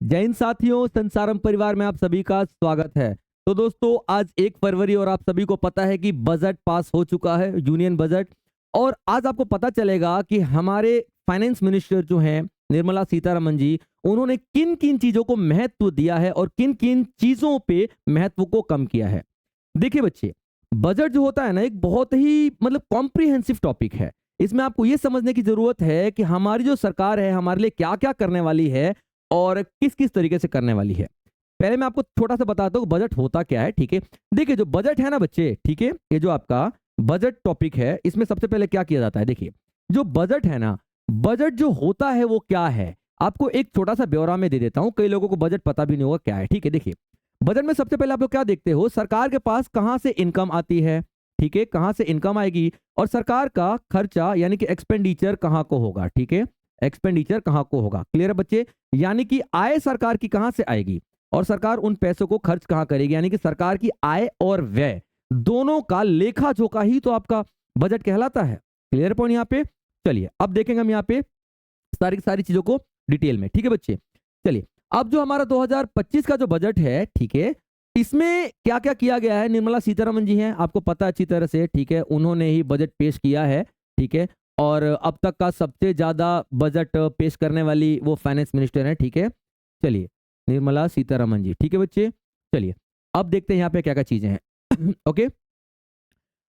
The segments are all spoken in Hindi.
जय हिंद साथियों, संसारम परिवार में आप सभी का स्वागत है। तो दोस्तों, आज 1 फरवरी और आप सभी को पता है कि बजट पास हो चुका है, यूनियन बजट। और आज आपको पता चलेगा कि हमारे फाइनेंस मिनिस्टर जो हैं निर्मला सीतारमण जी, उन्होंने किन किन चीजों को महत्व दिया है और किन किन चीजों पे महत्व को कम किया है। देखिए बच्चे, बजट जो होता है ना, एक बहुत ही कॉम्प्रिहेंसिव टॉपिक है। इसमें आपको ये समझने की जरूरत है कि हमारी जो सरकार है हमारे लिए क्या क्या करने वाली है और किस किस तरीके से करने वाली है। पहले मैं आपको थोड़ा सा बताता हूँ बजट होता क्या है। ठीक है, देखिए जो बजट है ना बच्चे, ठीक है, ये जो आपका बजट टॉपिक है, इसमें सबसे पहले क्या किया जाता है। देखिए जो बजट है ना, बजट जो होता है वो क्या है, आपको एक छोटा सा ब्यौरा में दे देता हूं। कई लोगों को बजट पता भी नहीं होगा क्या है। ठीक है, देखिए बजट में सबसे पहले आप लोग क्या देखते हो, सरकार के पास कहां से इनकम आती है। ठीक है, कहां से इनकम आएगी और सरकार का खर्चा यानी कि एक्सपेंडिचर कहां को होगा। ठीक है, एक्सपेंडिचर कहां को होगा, क्लियर है बच्चे। यानी कि आय सरकार की कहां से आएगी और सरकार उन पैसों को खर्च कहां करेगी, यानी कि सरकार की आय और व्यय दोनों का लेखा जोखा ही तो आपका बजट कहलाता है। क्लियर पॉइंट यहाँ पे। चलिए अब देखेंगे हम यहाँ पे सारी सारी चीजों को डिटेल में। ठीक है बच्चे, चलिए अब जो हमारा 2025 का जो बजट है, ठीक है, इसमें क्या क्या किया गया है। निर्मला सीतारमण जी हैं, आपको पता अच्छी तरह से, ठीक है, उन्होंने ही बजट पेश किया है। ठीक है, और अब तक का सबसे ज्यादा बजट पेश करने वाली वो फाइनेंस मिनिस्टर है। ठीक है, चलिए निर्मला सीतारमण जी। ठीक है बच्चे, चलिए अब देखते हैं यहाँ पे क्या क्या चीजें हैं। ओके,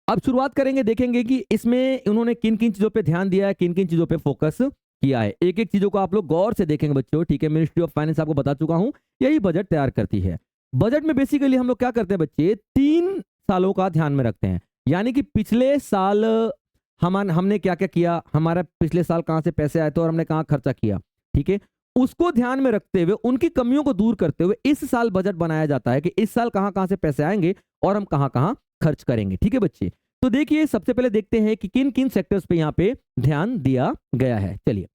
अब शुरुआत करेंगे, देखेंगे कि इसमें उन्होंने किन किन चीजों पे ध्यान दिया है, किन किन चीजों पे फोकस किया है। एक एक चीजों को आप लोग गौर से देखेंगे बच्चों। ठीक है, मिनिस्ट्री ऑफ फाइनेंस आपको बता चुका हूं, यही बजट तैयार करती है। बजट में बेसिकली हम लोग क्या करते हैं बच्चे, 3 सालों का ध्यान में रखते हैं। यानी कि पिछले साल हमने क्या क्या किया, हमारा पिछले साल कहां से पैसे आए थे और हमने कहां खर्चा किया। ठीक है, उसको ध्यान में रखते हुए, उनकी कमियों को दूर करते हुए इस साल बजट बनाया जाता है कि इस साल कहां कहां से पैसे आएंगे और हम कहां कहां खर्च करेंगे। ठीक है बच्चे, तो देखिए सबसे पहले देखते हैं कि किन किन सेक्टर्स पे यहाँ पे ध्यान दिया गया है। चलिए,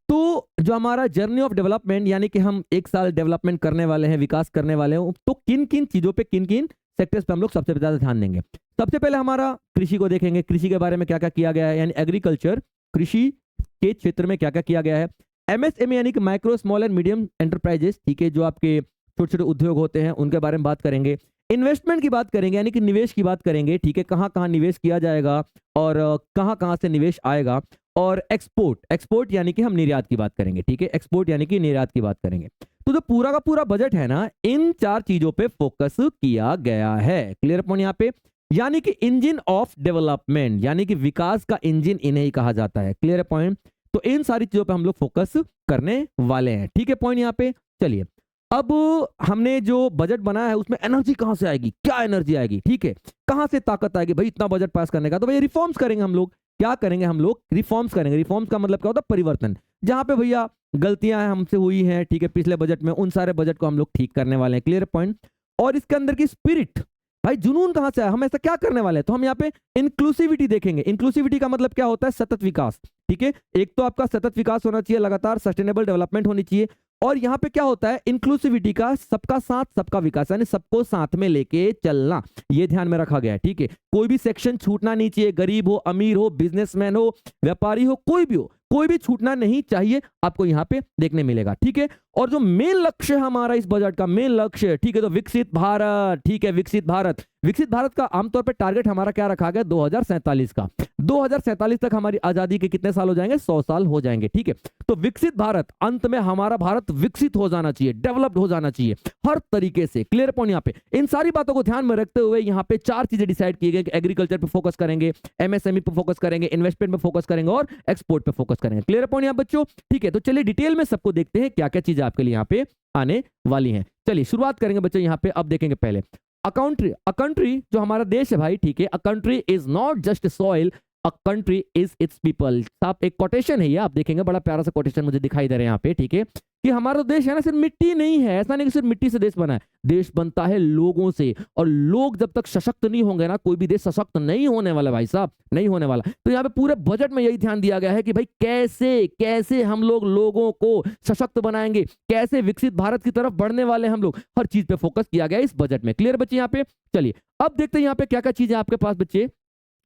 तो जो हमारा जर्नी ऑफ डेवलपमेंट, यानी कि हम 1 साल डेवलपमेंट करने वाले हैं, विकास करने वाले हैं, तो किन किन चीजों पे, किन किन सेक्टर्स पे हम लोग सबसे ज्यादा ध्यान देंगे। सबसे पहले हमारा कृषि को देखेंगे, कृषि के बारे में क्या क्या किया गया है, यानी एग्रीकल्चर, कृषि के क्षेत्र में क्या क्या किया गया है। एमएसएमई यानी कि micro small and medium enterprises, ठीक है, जो आपके छोटे छोटे उद्योग होते हैं उनके बारे में बात करेंगे। इन्वेस्टमेंट की बात करेंगे, यानी कि निवेश की बात करेंगे। ठीक है, कहां कहां निवेश किया जाएगा और कहां कहां से निवेश आएगा। और एक्सपोर्ट, एक्सपोर्ट यानी कि हम निर्यात की बात करेंगे। ठीक है, एक्सपोर्ट यानी कि निर्यात की बात करेंगे। तो जो पूरा का पूरा बजट है ना, इन 4 चीजों पे फोकस किया गया है। क्लियर पॉइंट यहाँ पे, यानी कि इंजन ऑफ डेवलपमेंट, यानी कि विकास का इंजन इन्हें ही कहा जाता है। क्लियर पॉइंट, तो इन सारी चीजों पे हम लोग फोकस करने वाले हैं। ठीक है, पॉइंट यहाँ पे। चलिए, अब हमने जो बजट बनाया है उसमें एनर्जी कहां से आएगी, क्या एनर्जी आएगी। ठीक है, कहां से ताकत आएगी भाई इतना बजट पास करने का, तो भैया रिफॉर्म्स करेंगे हम लोग। क्या करेंगे हम लोग, रिफॉर्म्स करेंगे। रिफॉर्म्स का मतलब क्या होता है, परिवर्तन। जहां पे भैया गलतियां हमसे हुई हैं, ठीक है, पिछले बजट में, उन सारे बजट को हम लोग ठीक करने वाले हैं। Clear point. और इसके अंदर की स्पिरिट, भाई जुनून कहां से आया, हम ऐसा क्या करने वाले हैं, तो हम यहाँ पे इंक्लूसिविटी देखेंगे। इंक्लूसिविटी का मतलब क्या होता है, सतत विकास। ठीक है, एक तो आपका सतत विकास होना चाहिए, लगातार सस्टेनेबल डेवलपमेंट होनी चाहिए। और यहाँ पे क्या होता है, इंक्लूसिविटी का सबका साथ सबका विकास, यानी सबको साथ में लेके चलना, ये ध्यान में रखा गया है। ठीक है, कोई भी सेक्शन छूटना नहीं चाहिए, गरीब हो, अमीर हो, बिजनेसमैन हो, व्यापारी हो, कोई भी हो, कोई भी छूटना नहीं चाहिए, आपको यहाँ पे देखने मिलेगा। ठीक है, और जो मेन लक्ष्य है हमारा इस बजट का, मेन लक्ष्य, ठीक है, तो विकसित भारत। ठीक है, विकसित भारत, विकसित भारत का आमतौर पर टारगेट हमारा क्या रखा गया, 2047 का। 2047 तक हमारी आजादी के कितने साल हो जाएंगे, 100 साल हो जाएंगे। ठीक है, तो विकसित भारत, अंत में हमारा भारत विकसित हो जाना चाहिए, डेवलप्ड हो जाना चाहिए हर तरीके से। क्लियर पॉइंट यहाँ पे। इन सारी बातों को ध्यान में रखते हुए यहाँ पे 4 चीजें डिसाइड की गई कि एग्रीकल्चर पे फोकस करेंगे, एमएसएमई पे फोकस करेंगे, इन्वेस्टमेंट पे फोकस करेंगे और एक्सपोर्ट पे फोकस करेंगे। क्लियर पॉइंट यहाँ बच्चों। ठीक है, तो चलिए डिटेल में सबको देखते हैं क्या क्या चीजें आपके लिए यहाँ पे आने वाली हैं। चलिए शुरुआत करेंगे बच्चों यहाँ पे। अब देखेंगे पहले अ कंट्री जो हमारा देश है भाई, ठीक है, a country is not just soil, a country is it's people. साहब एक कोटेशन है ये, आप देखेंगे बड़ा प्यारा सा कोटेशन मुझे दिखाई दे रहा है यहाँ पे। ठीक है, कि हमारा देश है ना सिर्फ मिट्टी नहीं है, ऐसा नहीं कि सिर्फ मिट्टी से देश बना है, देश बनता है लोगों से। और लोग जब तक सशक्त नहीं होंगे ना, कोई भी देश सशक्त नहीं होने वाला भाई साहब, नहीं होने वाला। तो यहाँ पे पूरे बजट में यही ध्यान दिया गया है कि भाई कैसे कैसे हम लोग लोगों को सशक्त बनाएंगे, कैसे विकसित भारत की तरफ बढ़ने वाले हम लोग, हर चीज पे फोकस किया गया इस बजट में। क्लियर बच्चे यहाँ पे। चलिए अब देखते हैं यहाँ पे क्या क्या चीजें आपके पास बच्चे।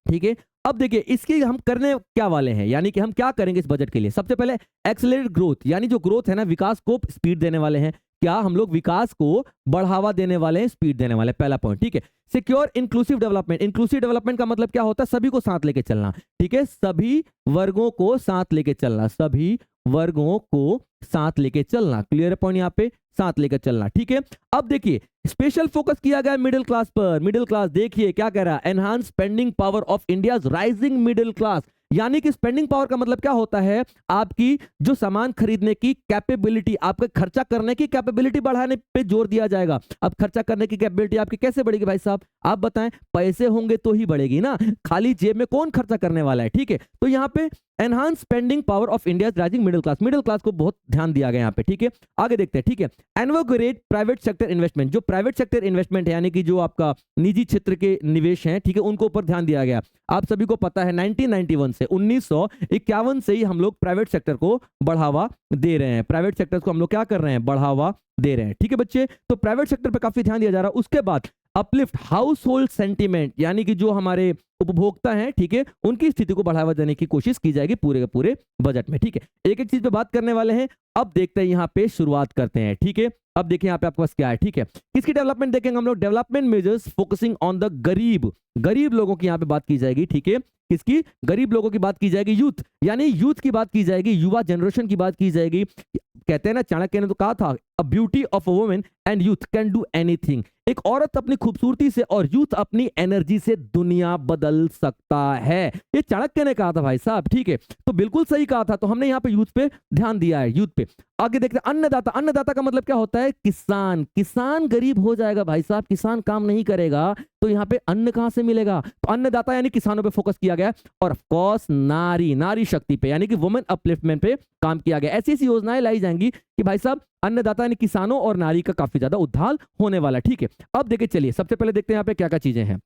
ठीक है, अब देखिए इसकी हम करने क्या वाले हैं, यानी कि हम क्या करेंगे इस बजट के लिए। सबसे पहले एक्सेलरेट ग्रोथ, यानी जो ग्रोथ है ना, विकास को स्पीड देने वाले हैं। क्या हम लोग विकास को बढ़ावा देने वाले हैं, स्पीड देने वाले हैं, पहला पॉइंट, ठीक है। Secure inclusive development, inclusive development का मतलब क्या होता है, सभी को साथ लेके चलना, ठीक है, सभी वर्गों को साथ लेके चलना, सभी वर्गों को साथ लेके चलना, क्लियर पॉइंट यहाँ पे, साथ लेकर चलना, ठीक है। अब देखिए स्पेशल फोकस किया गया मिडिल क्लास पर। मिडिल क्लास देखिए क्या कह रहा है, enhance spending power of India's rising middle class, यानी कि स्पेंडिंग पावर का मतलब क्या होता है, आपकी जो सामान खरीदने की कैपेबिलिटी, आपका खर्चा करने की कैपेबिलिटी बढ़ाने पे जोर दिया जाएगा। अब खर्चा करने की कैपेबिलिटी आपकी कैसे बढ़ेगी भाई साहब, आप बताएं, पैसे होंगे तो ही बढ़ेगी ना, खाली जेब में कौन खर्चा करने वाला है, ठीक है। तो यहाँ पे enhance spending power of India rising middle class, middle class को बहुत ध्यान दिया गया यहाँ पे, ठीक है। आगे देखते हैं, ठीक है। एनवोगरेट प्राइवेट सेक्टर इन्वेस्टमेंट, जो प्राइवेट सेक्टर इन्वेस्टमेंट है, यानी कि जो आपका निजी क्षेत्र के निवेश हैं, ठीक है, उनको ऊपर ध्यान दिया गया। आप सभी को पता है 1991 से 1951 से ही हम लोग प्राइवेट सेक्टर को बढ़ावा दे रहे हैं, प्राइवेट सेक्टर को हम लोग क्या कर रहे हैं, बढ़ावा दे रहे हैं, ठीक है बच्चे। तो प्राइवेट सेक्टर पे काफी ध्यान दिया जा रहा है। उसके बाद अपलिफ्ट हाउस होल्ड सेंटीमेंट, यानी कि जो हमारे उपभोक्ता हैं, ठीक है, उनकी स्थिति को बढ़ावा देने की कोशिश की जाएगी पूरे के पूरे बजट में, ठीक है। एक एक चीज पे बात करने वाले हैं। अब देखते हैं यहाँ पे, शुरुआत करते हैं, ठीक है। अब देखिए यहाँ पे आपके पास क्या है, ठीक है। किसकी डेवलपमेंट देखेंगे हम लोग, development measures focusing on the गरीब, गरीब लोगों की यहाँ पे बात की जाएगी, ठीक है। किसकी, गरीब लोगों की बात की जाएगी, यूथ, यानी यूथ की बात की जाएगी, युवा जनरेशन की बात की जाएगी। कहते हैं ना, चाणक्य ने तो कहा था, a beauty of a woman and youth can do anything, एक औरत अपनी खूबसूरती से और यूथ अपनी एनर्जी से दुनिया बदल सकता है, ये चाणक्य ने कहा था भाई साहब, ठीक है। तो बिल्कुल सही कहा था, तो हमने यहाँ पे यूथ पे ध्यान दिया है, यूथ पे। आगे देखते हैं अन्नदाता, अन्नदाता का मतलब क्या होता है, किसान, किसान गरीब हो जाएगा भाई साहब, किसान काम नहीं करेगा तो यहाँ पे अन्न कहां से मिलेगा, तो अन्नदाता यानी किसानों पे फोकस किया गया। और ऑफ कोर्स नारी, नारी शक्ति पे, यानी कि वुमेन अपलिफ्टमेंट पे काम किया गया। ऐसी ऐसी योजनाएं लाई जाएंगी कि भाई साहब अन्नदाता यानी किसानों और नारी का काफी ज्यादा उद्धार होने वाला, ठीक है। अब देखिए, चलिए सबसे पहले देखते हैं यहाँ पे क्या क्या चीजें हैं।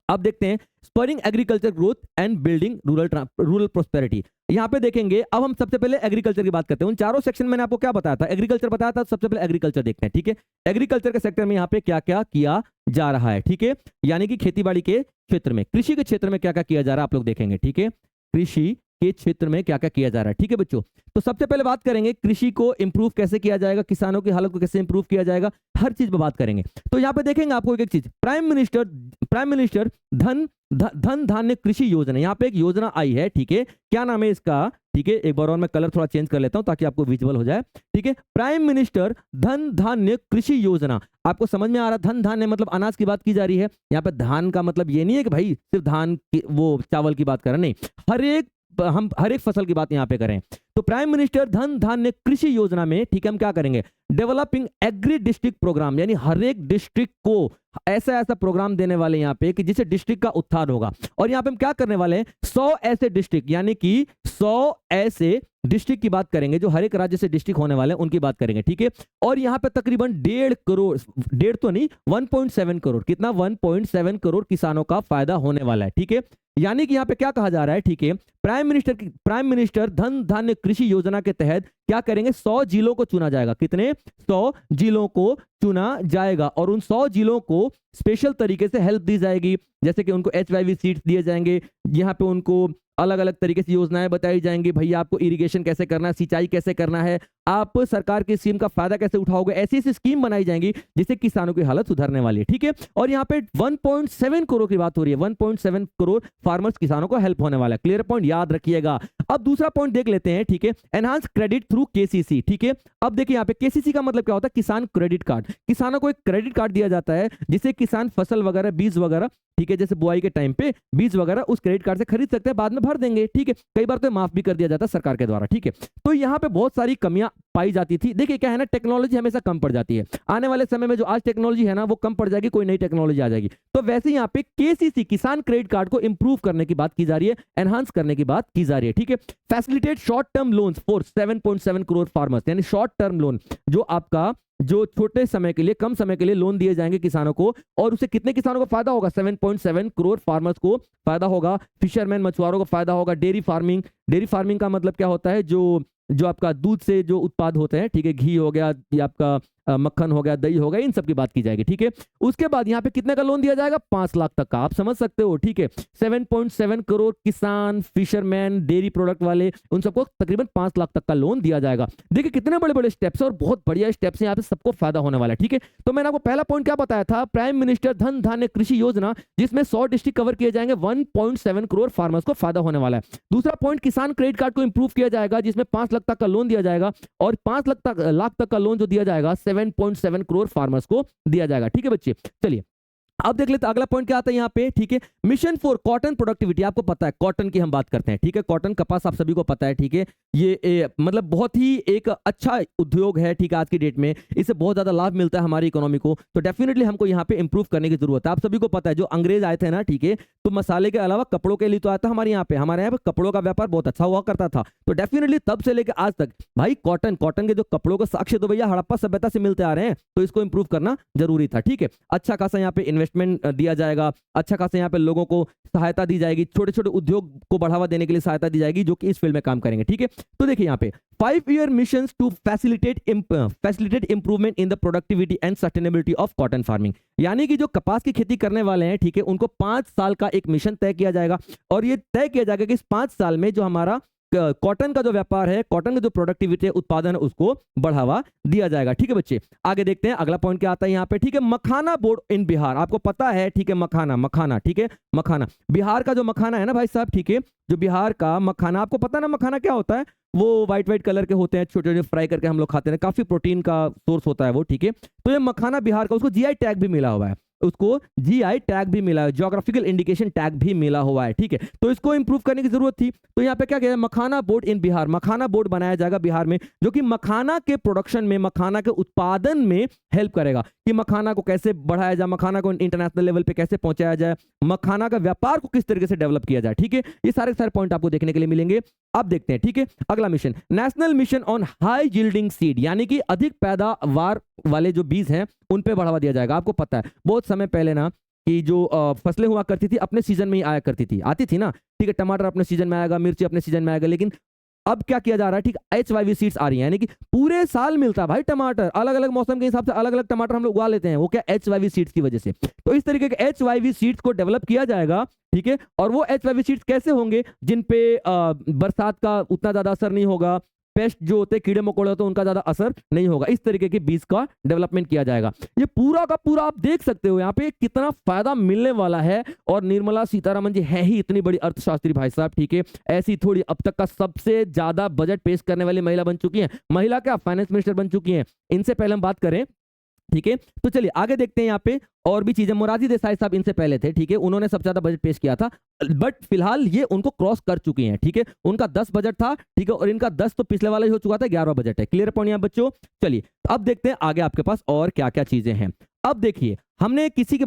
अब देखते हैं spurring agriculture growth and building rural prosperity. यहाँ पे देखेंगे, अब हम सबसे पहले एग्रीकल्चर की बात करते हैं। उन चारों सेक्शन में मैंने आपको क्या बताया था, एग्रीकल्चर बताया था, सबसे पहले एग्रीकल्चर देखते हैं, ठीक है। एग्रीकल्चर के सेक्टर में यहाँ पे क्या क्या किया जा रहा है, ठीक है, यानी कि खेतीबाड़ी के क्षेत्र में, कृषि के क्षेत्र में क्या क्या किया जा रहा है, आप लोग देखेंगे, ठीक है। कृषि के क्षेत्र में क्या क्या किया जा रहा है, ठीक है बच्चों। तो सबसे पहले बात करेंगे कृषि को इंप्रूव कैसे किया जाएगा, किसानों की हालत को कैसे इंप्रूव किया जाएगा, हर चीज पे बात करेंगे। तो यहाँ पे देखेंगे आपको एक एक चीज, प्राइम मिनिस्टर धन धान्य कृषि योजना, यहाँ पे एक योजना आई है, ठीक है। क्या नाम है इसका, ठीक है, एक बार और मैं कलर थोड़ा चेंज कर लेता हूं ताकि आपको विजुअल हो जाए, ठीक है। प्राइम मिनिस्टर धन धान्य कृषि योजना, आपको समझ में आ रहा, धन धान्य मतलब अनाज की बात की जा रही है। यहाँ पे धान का मतलब ये नहीं है कि भाई सिर्फ धान की, वो चावल की बात कर रहे, नहीं, हम हर एक फसल की बात यहाँ पे करें। तो प्राइम मिनिस्टर धन धान्य कृषि योजना में, ठीक है, हम क्या करेंगे, डेवलपिंग एग्री डिस्ट्रिक्ट प्रोग्राम, यानी हर एक डिस्ट्रिक्ट को ऐसा ऐसा प्रोग्राम देने वाले यहाँ पे कि जिससे डिस्ट्रिक्ट का उत्थान होगा। और यहाँ पे हम क्या करने वाले हैं, 100 ऐसे डिस्ट्रिक्ट, यानी कि 100 ऐसे डिस्ट्रिक्ट की बात करेंगे जो हर एक राज्य से डिस्ट्रिक्ट होने वाले हैं, उनकी बात करेंगे, ठीक है। और यहाँ पे तकरीबन 1.5 करोड़, डेढ़ तो नहीं 1.7 करोड़, कितना 1.7 करोड़ किसानों का फायदा होने वाला है, ठीक है। यानी कि यहाँ पे क्या कहा जा रहा है, ठीक है, प्राइम मिनिस्टर धन धान्य कृषि योजना के तहत क्या करेंगे, 100 जिलों को चुना जाएगा, कितने, 100 जिलों को चुना जाएगा। और उन 100 जिलों को स्पेशल तरीके से हेल्प दी जाएगी, जैसे कि उनको HIV सीड्स दिए जाएंगे, यहाँ पे उनको अलग अलग तरीके से योजनाएं बताई जाएंगी, भैया आपको इरिगेशन कैसे करना है, सिंचाई कैसे करना है, आप सरकार की स्कीम का फायदा कैसे उठाओगे, ऐसी ऐसी स्कीम बनाई जाएंगी जिससे किसानों की हालत सुधरने वाली है, ठीक है। और यहाँ पे 1.7 करोड़ की बात हो रही है, 1.7 करोड़ फार्मर्स किसानों को हेल्प होने वाला है, क्लियर पॉइंट याद रखिएगा। अब दूसरा पॉइंट देख लेते हैं, ठीक है, एनहांस क्रेडिट थ्रू KCC, ठीक है। अब देखिए यहाँ पे KCC का मतलब क्या होता है, किसान क्रेडिट कार्ड, किसानों को एक क्रेडिट कार्ड दिया जाता है जिससे किसान फसल वगैरह, बीज वगैरह, ठीक है, जैसे बुआई के टाइम पे बीज वगैरह उस क्रेडिट कार्ड से खरीद सकते हैं, बाद में भर देंगे, ठीक है। कई बार तो माफ भी कर दिया जाता है सरकार के द्वारा, ठीक है। तो यहाँ पे बहुत सारी कमियां पाई जाती थी। देखिए क्या है ना, टेक्नोलॉजी हमेशा कम पड़ जाती है, आने वाले समय में जो आज टेक्नोलॉजी है ना वो कम पड़ जाएगी, कोई नई टेक्नोलॉजी आ जाएगी। तो वैसे यहाँ पे KCC किसान क्रेडिट कार्ड को इंप्रूव करने की बात की जा रही है, एनहांस करने की बात की जा रही है, ठीक है। Facilitate short term loans for 7.7 crore farmers, यानी शॉर्ट टर्म लोन जो आपका जो छोटे समय के लिए, कम समय के लिए लोन दिए जाएंगे किसानों को, और उससे कितने किसानों को फायदा होगा, 7.7 करोड़ फार्मर्स को फायदा होगा, फिशरमैन मछुआरों को फायदा होगा, डेयरी फार्मिंग का मतलब क्या होता है, जो आपका दूध से जो उत्पाद होते हैं, ठीक है, घी हो गया, ये आपका मक्खन हो गया, दही हो गया, इन सब की बात की जाएगी, ठीक है। उसके बाद यहाँ पे कितने का लोन दिया जाएगा? 5 लाख तक का, आप समझ सकते हो, ठीक है। 7.7 करोड़ किसान, फिशरमैन, डेयरी प्रोडक्ट वाले, उन सबको तकरीबन 5 लाख तक का लोन दिया जाएगा। देखिए कितने बड़े बड़े स्टेप्स है और बहुत बढ़िया स्टेप्स हैं, यहाँ पे सबको फायदा होने वाला है, ठीक है। तो मैंने आपको पहला पॉइंट क्या बताया था? प्राइम मिनिस्टर धन धान्य कृषि योजना, जिसमें 100 डिस्ट्रिक्ट कवर किए जाएंगे, 1.7 करोड़ फार्मर्स को फायदा होने वाला है। दूसरा पॉइंट, किसान क्रेडिट कार्ड को इंप्रूव किया जाएगा, जिसमें 5 लाख तक का लोन दिया जाएगा, और 5 लाख तक का लोन जो दिया जाएगा 7.7 करोड़ फार्मर्स को दिया जाएगा, ठीक है बच्चे। चलिए अब देख लेते हैं अगला पॉइंट क्या आता है यहाँ पे, ठीक है। मिशन फॉर कॉटन प्रोडक्टिविटी, आपको पता है कॉटन की हम बात करते हैं, ठीक है। कॉटन कपास आप सभी को पता है, ठीक है। ये मतलब बहुत ही एक अच्छा उद्योग है, ठीक है। आज की डेट में इससे बहुत ज्यादा लाभ मिलता है हमारी इकोनॉमी को, तो डेफिनेटली हमको यहाँ पे इंप्रूव करने की जरूरत है। आप सभी को पता है जो अंग्रेज आए थे ना, ठीक है, तो मसाले के अलावा कपड़ों के लिए तो आया था हमारे यहाँ पे कपड़ों का व्यापार बहुत अच्छा हुआ करता था। तो डेफिनेटली तब से लेकर आज तक भाई कॉटन के जो कपड़ों के साक्ष्य तो भैया हड़प्पा सभ्यता से मिलते आ रहे हैं, तो इसको इंप्रूव करना जरूरी था, ठीक है। अच्छा खासा यहाँ पे इन्वेस्टमेंट दिया जाएगा, अच्छा खासा यहाँ पे लोगों को सहायता दी जाएगी, छोटे छोटे उद्योग को बढ़ावा देने के लिए सहायता दी जाएगी जो कि इस फील्ड में काम करेंगे, ठीक है। तो देखिए यहाँ पे 5-year missions to facilitate improvement in the productivity and sustainability of cotton farming, यानी कि जो कपास की खेती करने वाले हैं, ठीक है, उनको 5 साल का एक मिशन तय किया जाएगा, और ये तय किया जाएगा कि इस 5 साल में जो हमारा कॉटन का जो व्यापार है, कॉटन का जो प्रोडक्टिविटी है, उत्पादन है, उसको बढ़ावा दिया जाएगा, ठीक है बच्चे। आगे देखते हैं अगला पॉइंट क्या आता है यहाँ पे, ठीक है। मखाना बोर्ड इन बिहार, आपको पता है, ठीक है, मखाना, ठीक है। मखाना, बिहार का जो मखाना है ना भाई साहब, ठीक है, जो बिहार का मखाना, आपको पता ना मखाना क्या होता है? वो व्हाइट कलर के होते हैं, छोटे छोटे फ्राई करके हम लोग खाते हैं, काफी प्रोटीन का सोर्स होता है वो, ठीक है। तो ये मखाना बिहार का, उसको जीआई टैग भी मिला हुआ है, उसको जीआई टैग भी मिला है, ज्योग्राफिकल इंडिकेशन टैग भी मिला हुआ है, ठीक है। तो इसको इंप्रूव करने की जरूरत थी, तो यहाँ पे क्या किया, मखाना बोर्ड इन बिहार, मखाना बोर्ड बनाया जाएगा बिहार में, जो कि मखाना के प्रोडक्शन में, मखाना के उत्पादन में हेल्प करेगा कि मखाना को कैसे बढ़ाया जाए, मखाना को इंटरनेशनल लेवल पे कैसे पहुंचाया जाए, मखाना का व्यापार को किस तरीके से डेवलप किया जाए, ठीक है। ये सारे पॉइंट आपको देखने के लिए मिलेंगे। अब देखते हैं, ठीक है, अगला mission, national mission on high yielding seed, यानी कि अधिक पैदावार वाले जो बीज हैं उन पे बढ़ावा दिया जाएगा। आपको पता है बहुत समय पहले ना कि जो फसलें हुआ करती थी अपने सीजन में ही आया करती थी, आती थी ना, ठीक है, टमाटर अपने सीजन में आएगा, मिर्ची अपने सीजन में आएगा, लेकिन अब क्या किया जा रहा है, ठीक, HYV सीड्स आ रही है, यानी कि पूरे साल मिलता है भाई टमाटर, अलग अलग मौसम के हिसाब से अलग अलग टमाटर हम लोग उगा लेते हैं, वो क्या HYV सीड्स की वजह से। तो इस तरीके के HYV सीड्स को डेवलप किया जाएगा, ठीक है। और वो HYV सीड्स कैसे होंगे, जिन पे बरसात का उतना ज्यादा असर नहीं होगा, पेस्ट जो होते हैं, कीड़े मकोड़े होते हैं, उनका ज्यादा असर नहीं होगा, इस तरीके के बीज का डेवलपमेंट किया जाएगा। ये पूरा का पूरा आप देख सकते हो यहाँ पे कितना फायदा मिलने वाला है, और निर्मला सीतारमण जी है ही इतनी बड़ी अर्थशास्त्री भाई साहब, ठीक है, ऐसी थोड़ी, अब तक का सबसे ज्यादा बजट पेश करने वाली महिला बन चुकी है, महिला क्या फाइनेंस मिनिस्टर बन चुकी है, इनसे पहले हम बात करें, ठीक है। तो चलिए आगे देखते हैं यहाँ पे और भी चीजें। मोरारजी देसाई साहब इनसे पहले थे, ठीक है, उन्होंने सबसे ज्यादा बजट पेश किया था, बट फिलहाल ये उनको क्रॉस कर चुकी हैं, ठीक है। उनका 10 बजट था, ठीक है, और इनका 10 तो पिछले वाला ही हो चुका था, 11वां बजट है। क्लियर पॉइंट यहाँ बच्चों। चलिए अब देखते हैं आगे आपके पास और क्या क्या चीजें हैं। अब देखिए, हमने कृषि की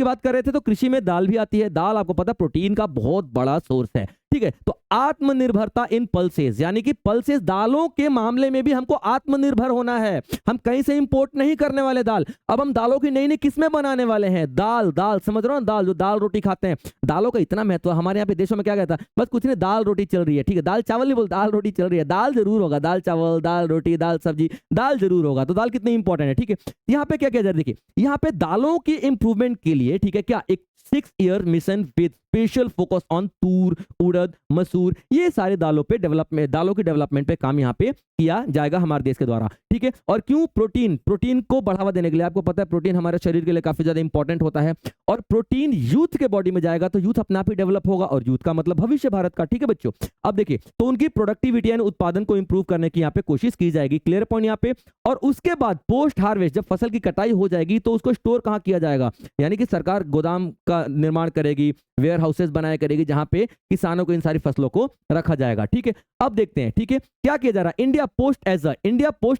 बात कर रहे थे, तो कृषि में दाल भी आती है। दाल आपको पता है प्रोटीन का बहुत बड़ा सोर्स है, ठीक है। तो आत्मनिर्भरता इन पल्सेस, यानी कि पल्सेस, दालों के मामले में भी हमको आत्मनिर्भर होना है, हम कहीं से इंपोर्ट नहीं करने वाले दाल। अब हम दालों की नई नई किस्में बनाने वाले हैं। दाल समझ रहे हो, दाल जो दाल रोटी खाते हैं, दालों का इतना महत्व है हमारे यहाँ पे देशों में। क्या कहता है, बस कुछ नहीं, दाल रोटी चल रही है, ठीक है, दाल चावल नहीं बोलते, दाल रोटी चल रही है, दाल जरूर होगा, दाल चावल, दाल रोटी, दाल सब्जी, दाल जरूर होगा। तो दाल कितनी इंपॉर्टेंट है, ठीक है। यहाँ पे क्या किया जाए, देखिए यहाँ पे दालों की इंप्रूवमेंट के लिए, ठीक है, क्या एक 6-year mission with special focus on tur, urad, masoor, ये सारे दालों की डेवलपमेंट पे काम यहाँ पे किया जाएगा हमारे देश के द्वारा, ठीक है। और क्यों, प्रोटीन को बढ़ावा देने के लिए। आपको पता है प्रोटीन हमारे शरीर के लिए काफी ज्यादा इंपॉर्टेंट होता है, और प्रोटीन यूथ के बॉडी में जाएगा तो यूथ अपने आप ही डेवलप होगा, और यूथ का मतलब भविष्य भारत का, ठीक है बच्चों। अब देखिए, तो उनकी प्रोडक्टिविटी यानी उत्पादन को इंप्रूव करने की यहाँ पे कोशिश की जाएगी। क्लियर पॉइंट यहाँ पे। और उसके बाद पोस्ट हार्वेस्ट, जब फसल की कटाई हो जाएगी तो उसको स्टोर कहाँ किया जाएगा, यानी कि सरकार गोदाम का निर्माण करेगी, वेयर हाउसेस बनाया करेगी, जहां पे किसानों को इन सारी फसलों को रखा जाएगा, ठीक है। अब देखते हैं, ठीक है, क्या किया जा रहा है। India post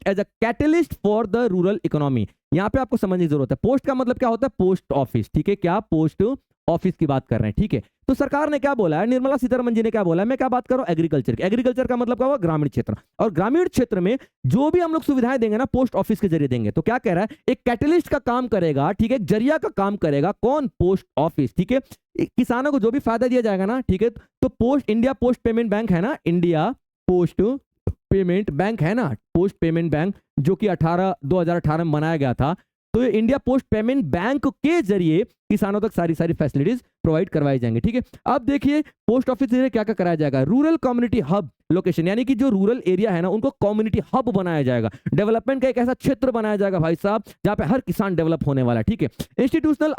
as a catalyst for the rural economy. यहां पे आपको समझने की जरूरत है, पोस्ट का मतलब क्या होता है, पोस्ट ऑफिस, ठीक है, क्या पोस्ट ऑफिस की बात कर रहे हैं, ठीक है। तो सरकार ने क्या बोला है, निर्मला सीतारमण जी ने क्या बोला है, मैं क्या बात कर रहा हूं, एग्रीकल्चर की। एग्रीकल्चर का मतलब क्या हुआ, ग्रामीण क्षेत्र। और ग्रामीण क्षेत्र में जो भी हम लोग सुविधाएं देंगे ना, पोस्ट ऑफिस के जरिए देंगे। तो क्या कह रहा है, एक कैटलिस्ट का काम करेगा, ठीक है, एक जरिया का काम करेगा, कौन, पोस्ट ऑफिस, ठीक है। किसानों को जो भी फायदा दिया जाएगा ना, ठीक है, तो इंडिया पोस्ट पेमेंट बैंक है ना, इंडिया पोस्ट पेमेंट बैंक है ना, पोस्ट पेमेंट बैंक, जो कि 2018 में बनाया गया था, तो ये इंडिया पोस्ट पेमेंट बैंक के जरिए किसानों तक सारी फैसिलिटीज प्रोवाइड करवाई जाएंगे। ठीक है, अब देखिए पोस्ट ऑफिस से क्या क्या कराया जाएगा। रूरल कम्युनिटी हब लोकेशन, यानी कि जो रूरल एरिया है ना, उनको कम्युनिटी हब बनाया जाएगा। डेवलपमेंट का एक ऐसा क्षेत्र बनाया जाएगा भाई साहब, जहां पे हर किसान डेवलप होने वाला है। ठीक है, इंस्टीट्यूशनल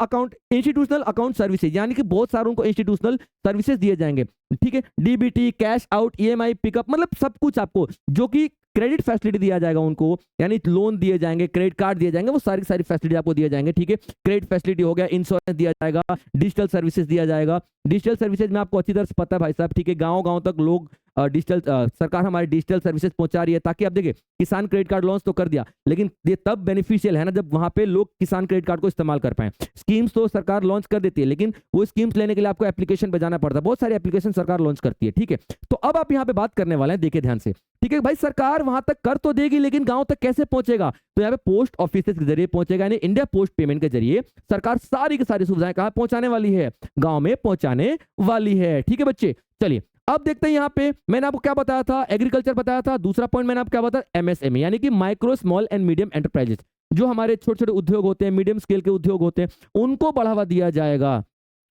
अकाउंट सर्विसेज, यानी कि बहुत सारे उनको इंस्टीट्यूशनल सर्विसेज दिए जाएंगे। ठीक है, DBT, cash out, EMI pickup, मतलब सब कुछ आपको, जो कि क्रेडिट फैसिलिटी दिया जाएगा उनको, यानी लोन दिए जाएंगे, क्रेडिट कार्ड दिए जाएंगे, वो सारी फैसिलिटी आपको दिए जाएंगे। ठीक है, क्रेडिट फैसिलिटी हो गया, इंश्योरेंस दिया जाएगा, डिजिटल सर्विसेज दिया जाएगा। डिजिटल सर्विसेज में आपको अच्छी तरह से पता है भाई साहब, ठीक है, गांव तक लोग डिजिटल सरकार हमारी डिजिटल सर्विसेज पहुंचा रही है, ताकि आप देखिए किसान क्रेडिट कार्ड लॉन्च तो कर दिया, लेकिन ये तब बेनिफिशियल है ना जब वहां पे लोग किसान क्रेडिट कार्ड को इस्तेमाल कर पाए। स्कीम्स तो सरकार लॉन्च कर देती है, लेकिन वो स्कीम्स लेने के लिए आपको एप्लीकेशन पे जाना पड़ता है। बहुत सारी एप्लीकेशन सरकार लॉन्च करती है। ठीक है, तो अब आप यहाँ पे बात करने वाले हैं, देखिए ध्यान से। ठीक है भाई, सरकार वहां तक कर तो देगी, लेकिन गांव तक कैसे पहुंचेगा? तो यहाँ पे पोस्ट ऑफिस के जरिए पहुंचेगा, यानी इंडिया पोस्ट पेमेंट के जरिए सरकार सारी की सारी सुविधाएं कहां पहुंचाने वाली है? गांव में पहुंचाने वाली है। ठीक है बच्चे, चलिए अब देखते हैं। यहाँ पे मैंने आपको क्या बताया था? एग्रीकल्चर बताया था। दूसरा पॉइंट मैंने आपको क्या बताया? एमएसएमई, यानी कि micro small and medium enterprises, जो हमारे छोटे छोटे उद्योग होते हैं, मीडियम स्केल के उद्योग होते हैं, उनको बढ़ावा दिया जाएगा।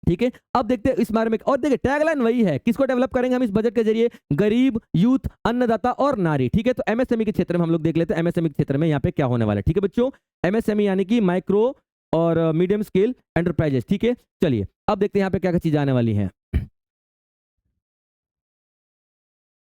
ठीक है, अब देखते हैं इस बारे में। और देखिए टैगलाइन वही है, किसको डेवलप करेंगे हम इस बजट के जरिए? गरीब, यूथ, अन्नदाता और नारी। ठीक है, तो एमएसएमई के क्षेत्र में हम लोग देख लेते हैं एमएसएमई के क्षेत्र में यहाँ पे क्या होने वाला है। ठीक है बच्चों, एमएसएमई यानी कि माइक्रो और मीडियम स्केल एंटरप्राइजेस। ठीक है, चलिए अब देखते हैं यहाँ पे क्या क्या चीज आने वाली है।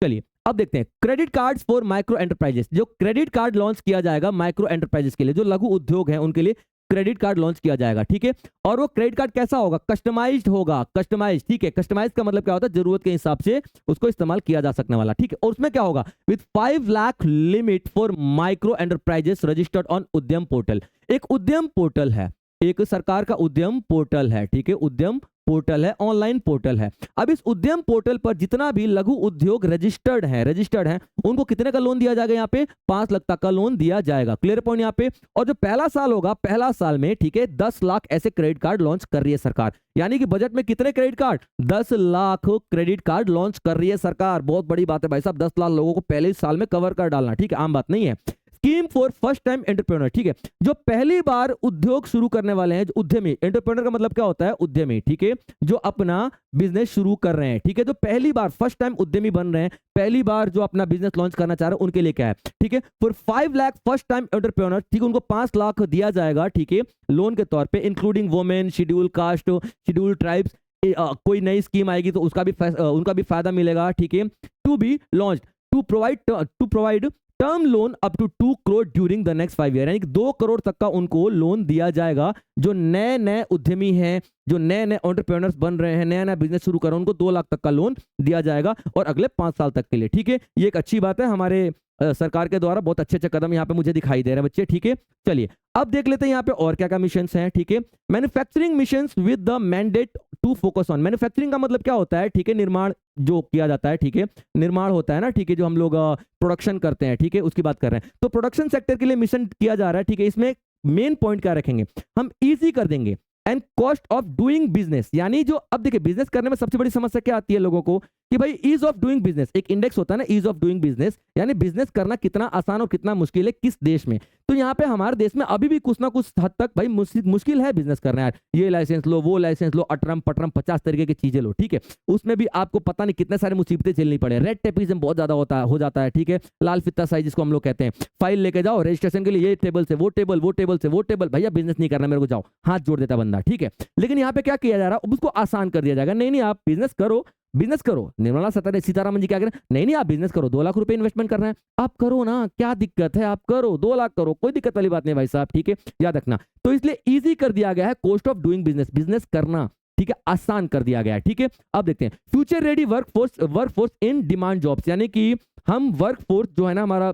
चलिए अब देखते हैं credit cards for micro enterprises. जो क्रेडिट कार्ड लॉन्च किया जाएगा माइक्रो एंटरप्राइजेस के लिए, जो लघु उद्योग हैं उनके लिए क्रेडिट कार्ड लॉन्च किया जाएगा। ठीक है, और वो क्रेडिट कार्ड कैसा होगा? कस्टमाइज्ड होगा। कस्टमाइज्ड, ठीक है, कस्टमाइज का मतलब क्या होता है? जरूरत के हिसाब से उसको इस्तेमाल किया जा सकने वाला। ठीक है, और उसमें क्या होगा? With 5 lakh limit for micro enterprises registered on उद्यम पोर्टल। एक उद्यम पोर्टल है, एक सरकार का उद्यम पोर्टल है। ठीक है, उद्यम पोर्टल है, ऑनलाइन पोर्टल है। अब इस उद्यम पोर्टल पर जितना भी लघु उद्योग रजिस्टर्ड है उनको कितने का लोन दिया जाएगा? यहाँ पे 5 लाख तक का लोन दिया जाएगा। क्लियर पॉइंट यहाँ पे। और जो पहला साल होगा, पहला साल में, ठीक है, 10 लाख ऐसे क्रेडिट कार्ड लॉन्च कर रही है सरकार। यानी कि बजट में कितने credit card? 10 lakh credit card launch कर रही है सरकार। बहुत बड़ी बात है भाई साहब, 10 लाख लोगों को पहले ही साल में कवर कर डालना। ठीक है, आम बात नहीं है। Scheme for first time entrepreneur, ठीक है, जो पहली बार उद्योग शुरू करने वाले हैं, जो उद्यमी, एंटरप्रेन्योर का मतलब क्या होता है? उद्यमी। ठीक है, जो अपना बिजनेस शुरू कर रहे हैं। ठीक है, जो पहली बार फर्स्ट टाइम उद्यमी बन रहे हैं, पहली बार जो अपना बिजनेस लॉन्च करना चाह रहे हैं, उनके लिए क्या है? ठीक है, for 5 lakh first time entrepreneur, ठीक है, उनको 5 लाख दिया जाएगा। ठीक है, लोन के तौर पे, including women, schedule caste, schedule tribes. कोई नई स्कीम आएगी तो उसका भी उनका भी फायदा मिलेगा। ठीक है, to be launch to provide term loan up to 2 crore during the next 5 year, यानी कि 2 करोड़ तक का उनको लोन दिया जाएगा। जो नए उद्यमी हैं, जो नए एंटरप्रेन्योर्स बन रहे हैं, नया बिजनेस शुरू कर रहे हैं, उनको 2 लाख तक का लोन दिया जाएगा, और अगले 5 साल तक के लिए। ठीक है, ये एक अच्छी बात है हमारे सरकार के द्वारा। बहुत अच्छे कदम यहाँ पे मुझे दिखाई दे रहे हैं बच्चे। ठीक है, चलिए अब देख लेते हैं यहाँ पे और क्या क्या मिशंस हैं। ठीक है, manufacturing missions with the mandate to focus on. Manufacturing का मतलब क्या होता है? ठीक है, निर्माण जो किया जाता है। ठीक है, निर्माण होता है ना, ठीक है, जो हम लोग प्रोडक्शन करते हैं। ठीक है, उसकी बात कर रहे हैं। तो प्रोडक्शन सेक्टर के लिए मिशन किया जा रहा है। ठीक है, इसमें मेन पॉइंट क्या रखेंगे हम? इजी कर देंगे and cost of doing business, यानी जो अब देखिए बिजनेस करने में सबसे बड़ी समस्या क्या आती है लोगों को कि भाई ईज ऑफ डूइंग बिजनेस, एक इंडेक्स होता है ना, ईज ऑफ डूइंग बिजनेस, यानी बिजनेस करना कितना आसान और कितना मुश्किल है किस देश में। तो यहाँ पे हमारे देश में अभी भी कुछ ना कुछ हद तक भाई मुश्किल है बिजनेस करना। यार ये लाइसेंस लो, वो लाइसेंस लो, अटरम पटरम 50 तरीके की चीजें लो। ठीक है, उसमें भी आपको पता नहीं कितने सारे मुसीबतें झेलनी पड़े। रेड टेपिज्म बहुत ज्यादा हो जाता है। ठीक है, लाल फित्ता साइज जिसको हम लोग कहते हैं। फाइल लेके जाओ रजिस्ट्रेशन के लिए, ये टेबल से वो टेबल, वो टेबल से वो टेबल, भैया बिजनेस नहीं करना मेरे को, जाओ, हाथ जोड़ देता बंदा। ठीक है, लेकिन यहाँ पे क्या किया जा रहा है? उसको आसान कर दिया जाएगा। नहीं आप बिजनेस करो, बिजनेस करो। निर्मला सीतारमन जी क्या कह रहे हैं? नहीं आप बिजनेस करो, 2 लाख रुपए इन्वेस्टमेंट करना है, आप करो ना, क्या दिक्कत है? आप करो, 2 लाख करो, कोई दिक्कत वाली बात नहीं भाई साहब। ठीक है, याद रखना। तो इसलिए इजी कर दिया गया है cost of doing business, business करना। ठीक है, आसान कर दिया गया है। ठीक है, अब देखते हैं future ready workforce in demand jobs, यानी कि हम वर्कफोर्स जो है ना, हमारा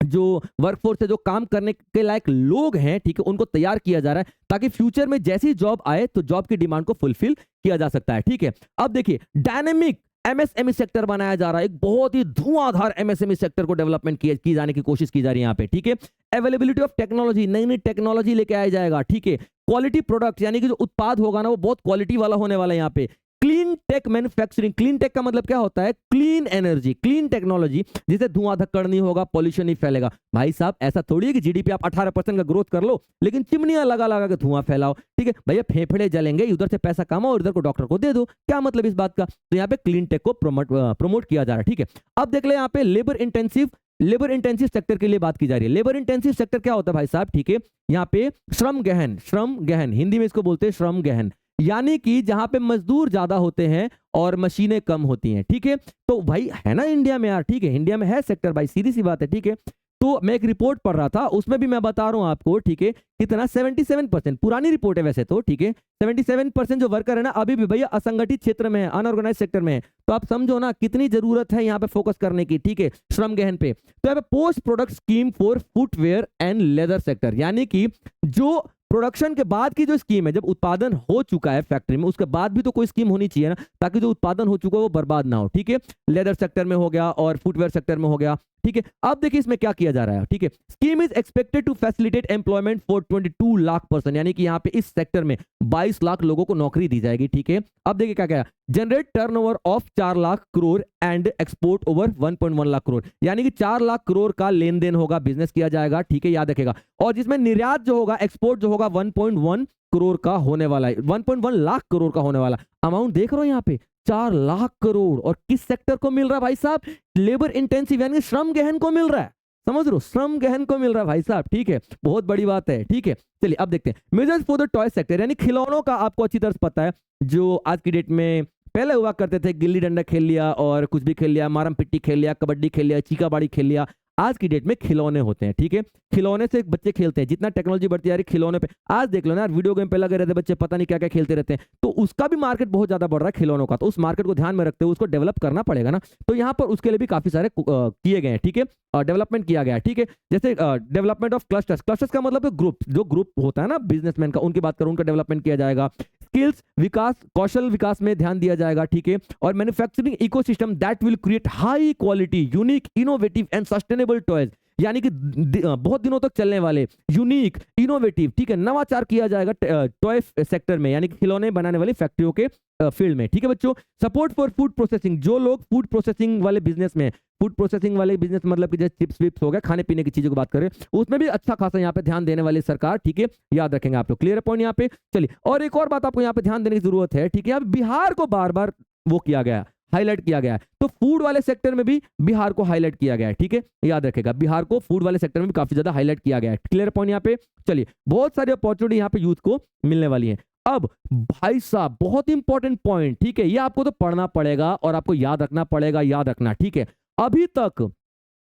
जो वर्कफोर्स है, जो काम करने के लायक लोग हैं, ठीक है, उनको तैयार किया जा रहा है ताकि फ्यूचर में जैसी जॉब आए तो जॉब की डिमांड को फुलफिल किया जा सकता है। ठीक है, अब देखिए डायनेमिक एमएसएमई सेक्टर बनाया जा रहा है। एक बहुत ही धुआंधार एमएसएमई सेक्टर को डेवलपमेंट की जाने की कोशिश की जा रही है यहाँ पे। ठीक है, अवेलेबिलिटी ऑफ टेक्नोलॉजी, नई टेक्नोलॉजी लेके आया जाएगा। ठीक है, क्वालिटी प्रोडक्ट, यानी कि जो उत्पाद होगा ना वो बहुत क्वालिटी वाला होने वाला है यहाँ पे। Clean tech manufacturing. Clean tech का मतलब क्या होता है? क्लीन एनर्जी, क्लीन टेक्नोलॉजी, जिससे धुआं धक्कड़ नहीं होगा, पॉल्यूशन नहीं फैलेगा। भाई साहब ऐसा थोड़ी है कि जीडीपी आप 18% का ग्रोथ कर लो लेकिन चिमनियां लगा लगा के धुआं फैलाओ। ठीक है भैया, फेफड़े जलेंगे, उधर से पैसा कमाओ और इधर को डॉक्टर को दे दो, क्या मतलब इस बात का? तो यहाँ पे क्लीन टेक को प्रमोट किया जा रहा है। ठीक है, अब देख ले यहाँ पे लेबर इंटेंसिव सेक्टर के लिए बात की जा रही है। लेबर इंटेंसिव सेक्टर क्या होता है भाई साहब? ठीक है, यहाँ पे श्रम गहन, हिंदी में इसको बोलते हैं श्रम गहन, यानी कि जहां पे मजदूर ज्यादा होते हैं और मशीनें कम होती हैं। ठीक है, तो भाई है ना इंडिया में यार, ठीक है, इंडिया में है सेक्टर भाई, सीधी सी बात है। ठीक है, तो मैं एक रिपोर्ट पढ़ रहा था, उसमें भी मैं बता रहा हूं आपको, ठीक है, कितना 77%, पुरानी रिपोर्ट है वैसे तो, ठीक है, 77% जो वर्कर है ना अभी भी भैया असंगठित क्षेत्र में है, अनऑर्गेनाइज सेक्टर में है। तो आप समझो ना कितनी जरूरत है यहाँ पे फोकस करने की। ठीक है, श्रम गहन पे। तो यहाँ पे post product scheme for footwear and leather sector, यानी कि जो प्रोडक्शन के बाद की जो स्कीम है, जब उत्पादन हो चुका है फैक्ट्री में उसके बाद भी तो कोई स्कीम होनी चाहिए ना, ताकि जो उत्पादन हो चुका है वो बर्बाद ना हो। ठीक है, लेदर सेक्टर में हो गया और फुटवेयर सेक्टर में हो गया। ठीक है, अब देखिए इसमें क्या किया जा रहा है। ठीक है, scheme is expected to facilitate employment for 22 lakh person, यानी कि यहाँ पे इस सेक्टर में 22 लाख लोगों को नौकरी दी जाएगी। ठीक है, अब देखिए क्या क्या, generate turnover of 4 lakh crore and export over 1.1 lakh crore, यानी कि 4 लाख करोड़ का लेन देन होगा, बिजनेस किया जाएगा। ठीक है, याद रखेगा, और जिसमें निर्यात जो होगा, एक्सपोर्ट जो होगा 1.1 करोड़ का होने वाला है, 1.1 लाख करोड़ का होने वाला। अमाउंट देख रहे हो यहाँ पे 4 लाख करोड़, और किस सेक्टर को मिल रहा है भाई साहब? लेबर इंटेंसिव, यानी श्रम गहन को मिल रहा है। समझ रहे हो, श्रम गहन को मिल रहा है भाई साहब। ठीक है, बहुत बड़ी बात है। ठीक है, चलिए अब देखते हैं measures for the toy sector, यानी खिलौनों का आपको अच्छी तरह से पता है, जो आज की डेट में पहले हुआ करते थे, गिल्ली डंडा खेल लिया और कुछ भी खेल लिया, मारम पिट्टी खेल लिया, कबड्डी खेल लिया, चीका बाड़ी खेल लिया, आज की डेट में खिलौने होते हैं। ठीक है, खिलौने से बच्चे खेलते हैं, जितना टेक्नोलॉजी बढ़ती जा रही है खिलौने पे, आज देख लो ना यार, वीडियो गेम पे लगे रहते बच्चे, पता नहीं क्या क्या खेलते रहते हैं, तो उसका भी मार्केट बहुत ज्यादा बढ़ रहा है खिलौनों का। तो उस मार्केट को ध्यान में रखते हुए उसको डेवलप करना पड़ेगा ना, तो यहाँ पर उसके लिए भी काफी सारे किए गए हैं। ठीक है, डेवलपमेंट किया गया है। ठीक है, जैसे डेवलपमेंट ऑफ क्लस्टर्स का मतलब है ग्रुप, जो ग्रुप होता है ना बिजनेसमैन का, उनकी बात करूं, उनका डेवलपमेंट किया जाएगा। स्किल्स विकास, कौशल विकास में ध्यान दिया जाएगा। ठीक है, और manufacturing ecosystem that will create high quality unique innovative and sustainable toys, यानी कि बहुत दिनों तक चलने वाले यूनिक इनोवेटिव, ठीक है, नवाचार किया जाएगा टॉय सेक्टर में, यानी कि खिलौने बनाने वाली फैक्ट्रियों के फील्ड में। ठीक है बच्चों, सपोर्ट फॉर फूड प्रोसेसिंग, जो लोग फूड प्रोसेसिंग वाले बिजनेस में, फूड प्रोसेसिंग वाले बिजनेस मतलब कि जैसे चिप्स विप्स हो गया, खाने पीने की चीजों की बात करें, उसमें भी अच्छा खासा यहाँ पे ध्यान देने वाली सरकार। ठीक है, याद रखेंगे आप लोग, क्लियर पॉइंट यहाँ पे। चलिए, और एक और बात आपको यहाँ पे ध्यान देने की जरूरत है। ठीक है, अब बिहार को बार बार वो किया गया, हाईलाइट किया गया है, तो फूड वाले सेक्टर में भी बिहार को हाईलाइट किया गया है। ठीक है, याद रखेगा, बिहार को फूड वाले सेक्टर में भी काफी ज्यादा हाईलाइट किया गया है। क्लियर पॉइंट यहाँ पे। चलिए, बहुत सारी अपॉर्चुनिटी यहाँ पे यूथ को मिलने वाली है। अब भाई साहब बहुत इंपॉर्टेंट पॉइंट, ठीक है, ये आपको तो पढ़ना पड़ेगा और आपको याद रखना पड़ेगा, याद रखना। ठीक है, अभी तक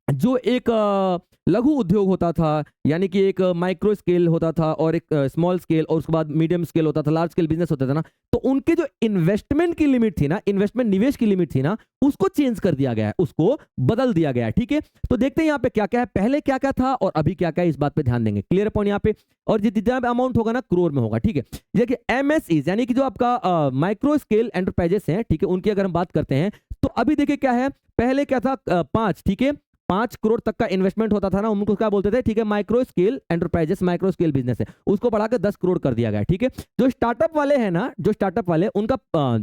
जो एक लघु उद्योग होता था, यानी कि एक माइक्रो स्केल होता था और एक स्मॉल स्केल, और उसके बाद मीडियम स्केल होता था, लार्ज स्केल बिजनेस होता था ना, तो उनके जो इन्वेस्टमेंट की लिमिट थी ना, इन्वेस्टमेंट निवेश की लिमिट थी ना, उसको चेंज कर दिया गया है, उसको बदल दिया गया है। ठीक है, तो देखते हैं यहाँ पे क्या क्या है, पहले क्या क्या था और अभी क्या क्या है, इस बात पे ध्यान देंगे। क्लियर पॉइंट यहाँ पे। और जितना अमाउंट होगा ना करोड़ में होगा। ठीक है, देखिए एमएसई यानी कि जो आपका माइक्रो स्केल एंटरप्राइजेस हैं, ठीक है, उनकी अगर हम बात करते हैं तो अभी देखिए क्या है, पहले क्या था 5, ठीक है, 5 करोड़ तक का इन्वेस्टमेंट होता था ना, उनको क्या बोलते थे, ठीक है, micro scale enterprises, micro scale business है, उसको बढ़ाकर 10 करोड़ कर दिया गया। ठीक है, जो स्टार्टअप वाले हैं ना, जो स्टार्टअप वाले, उनका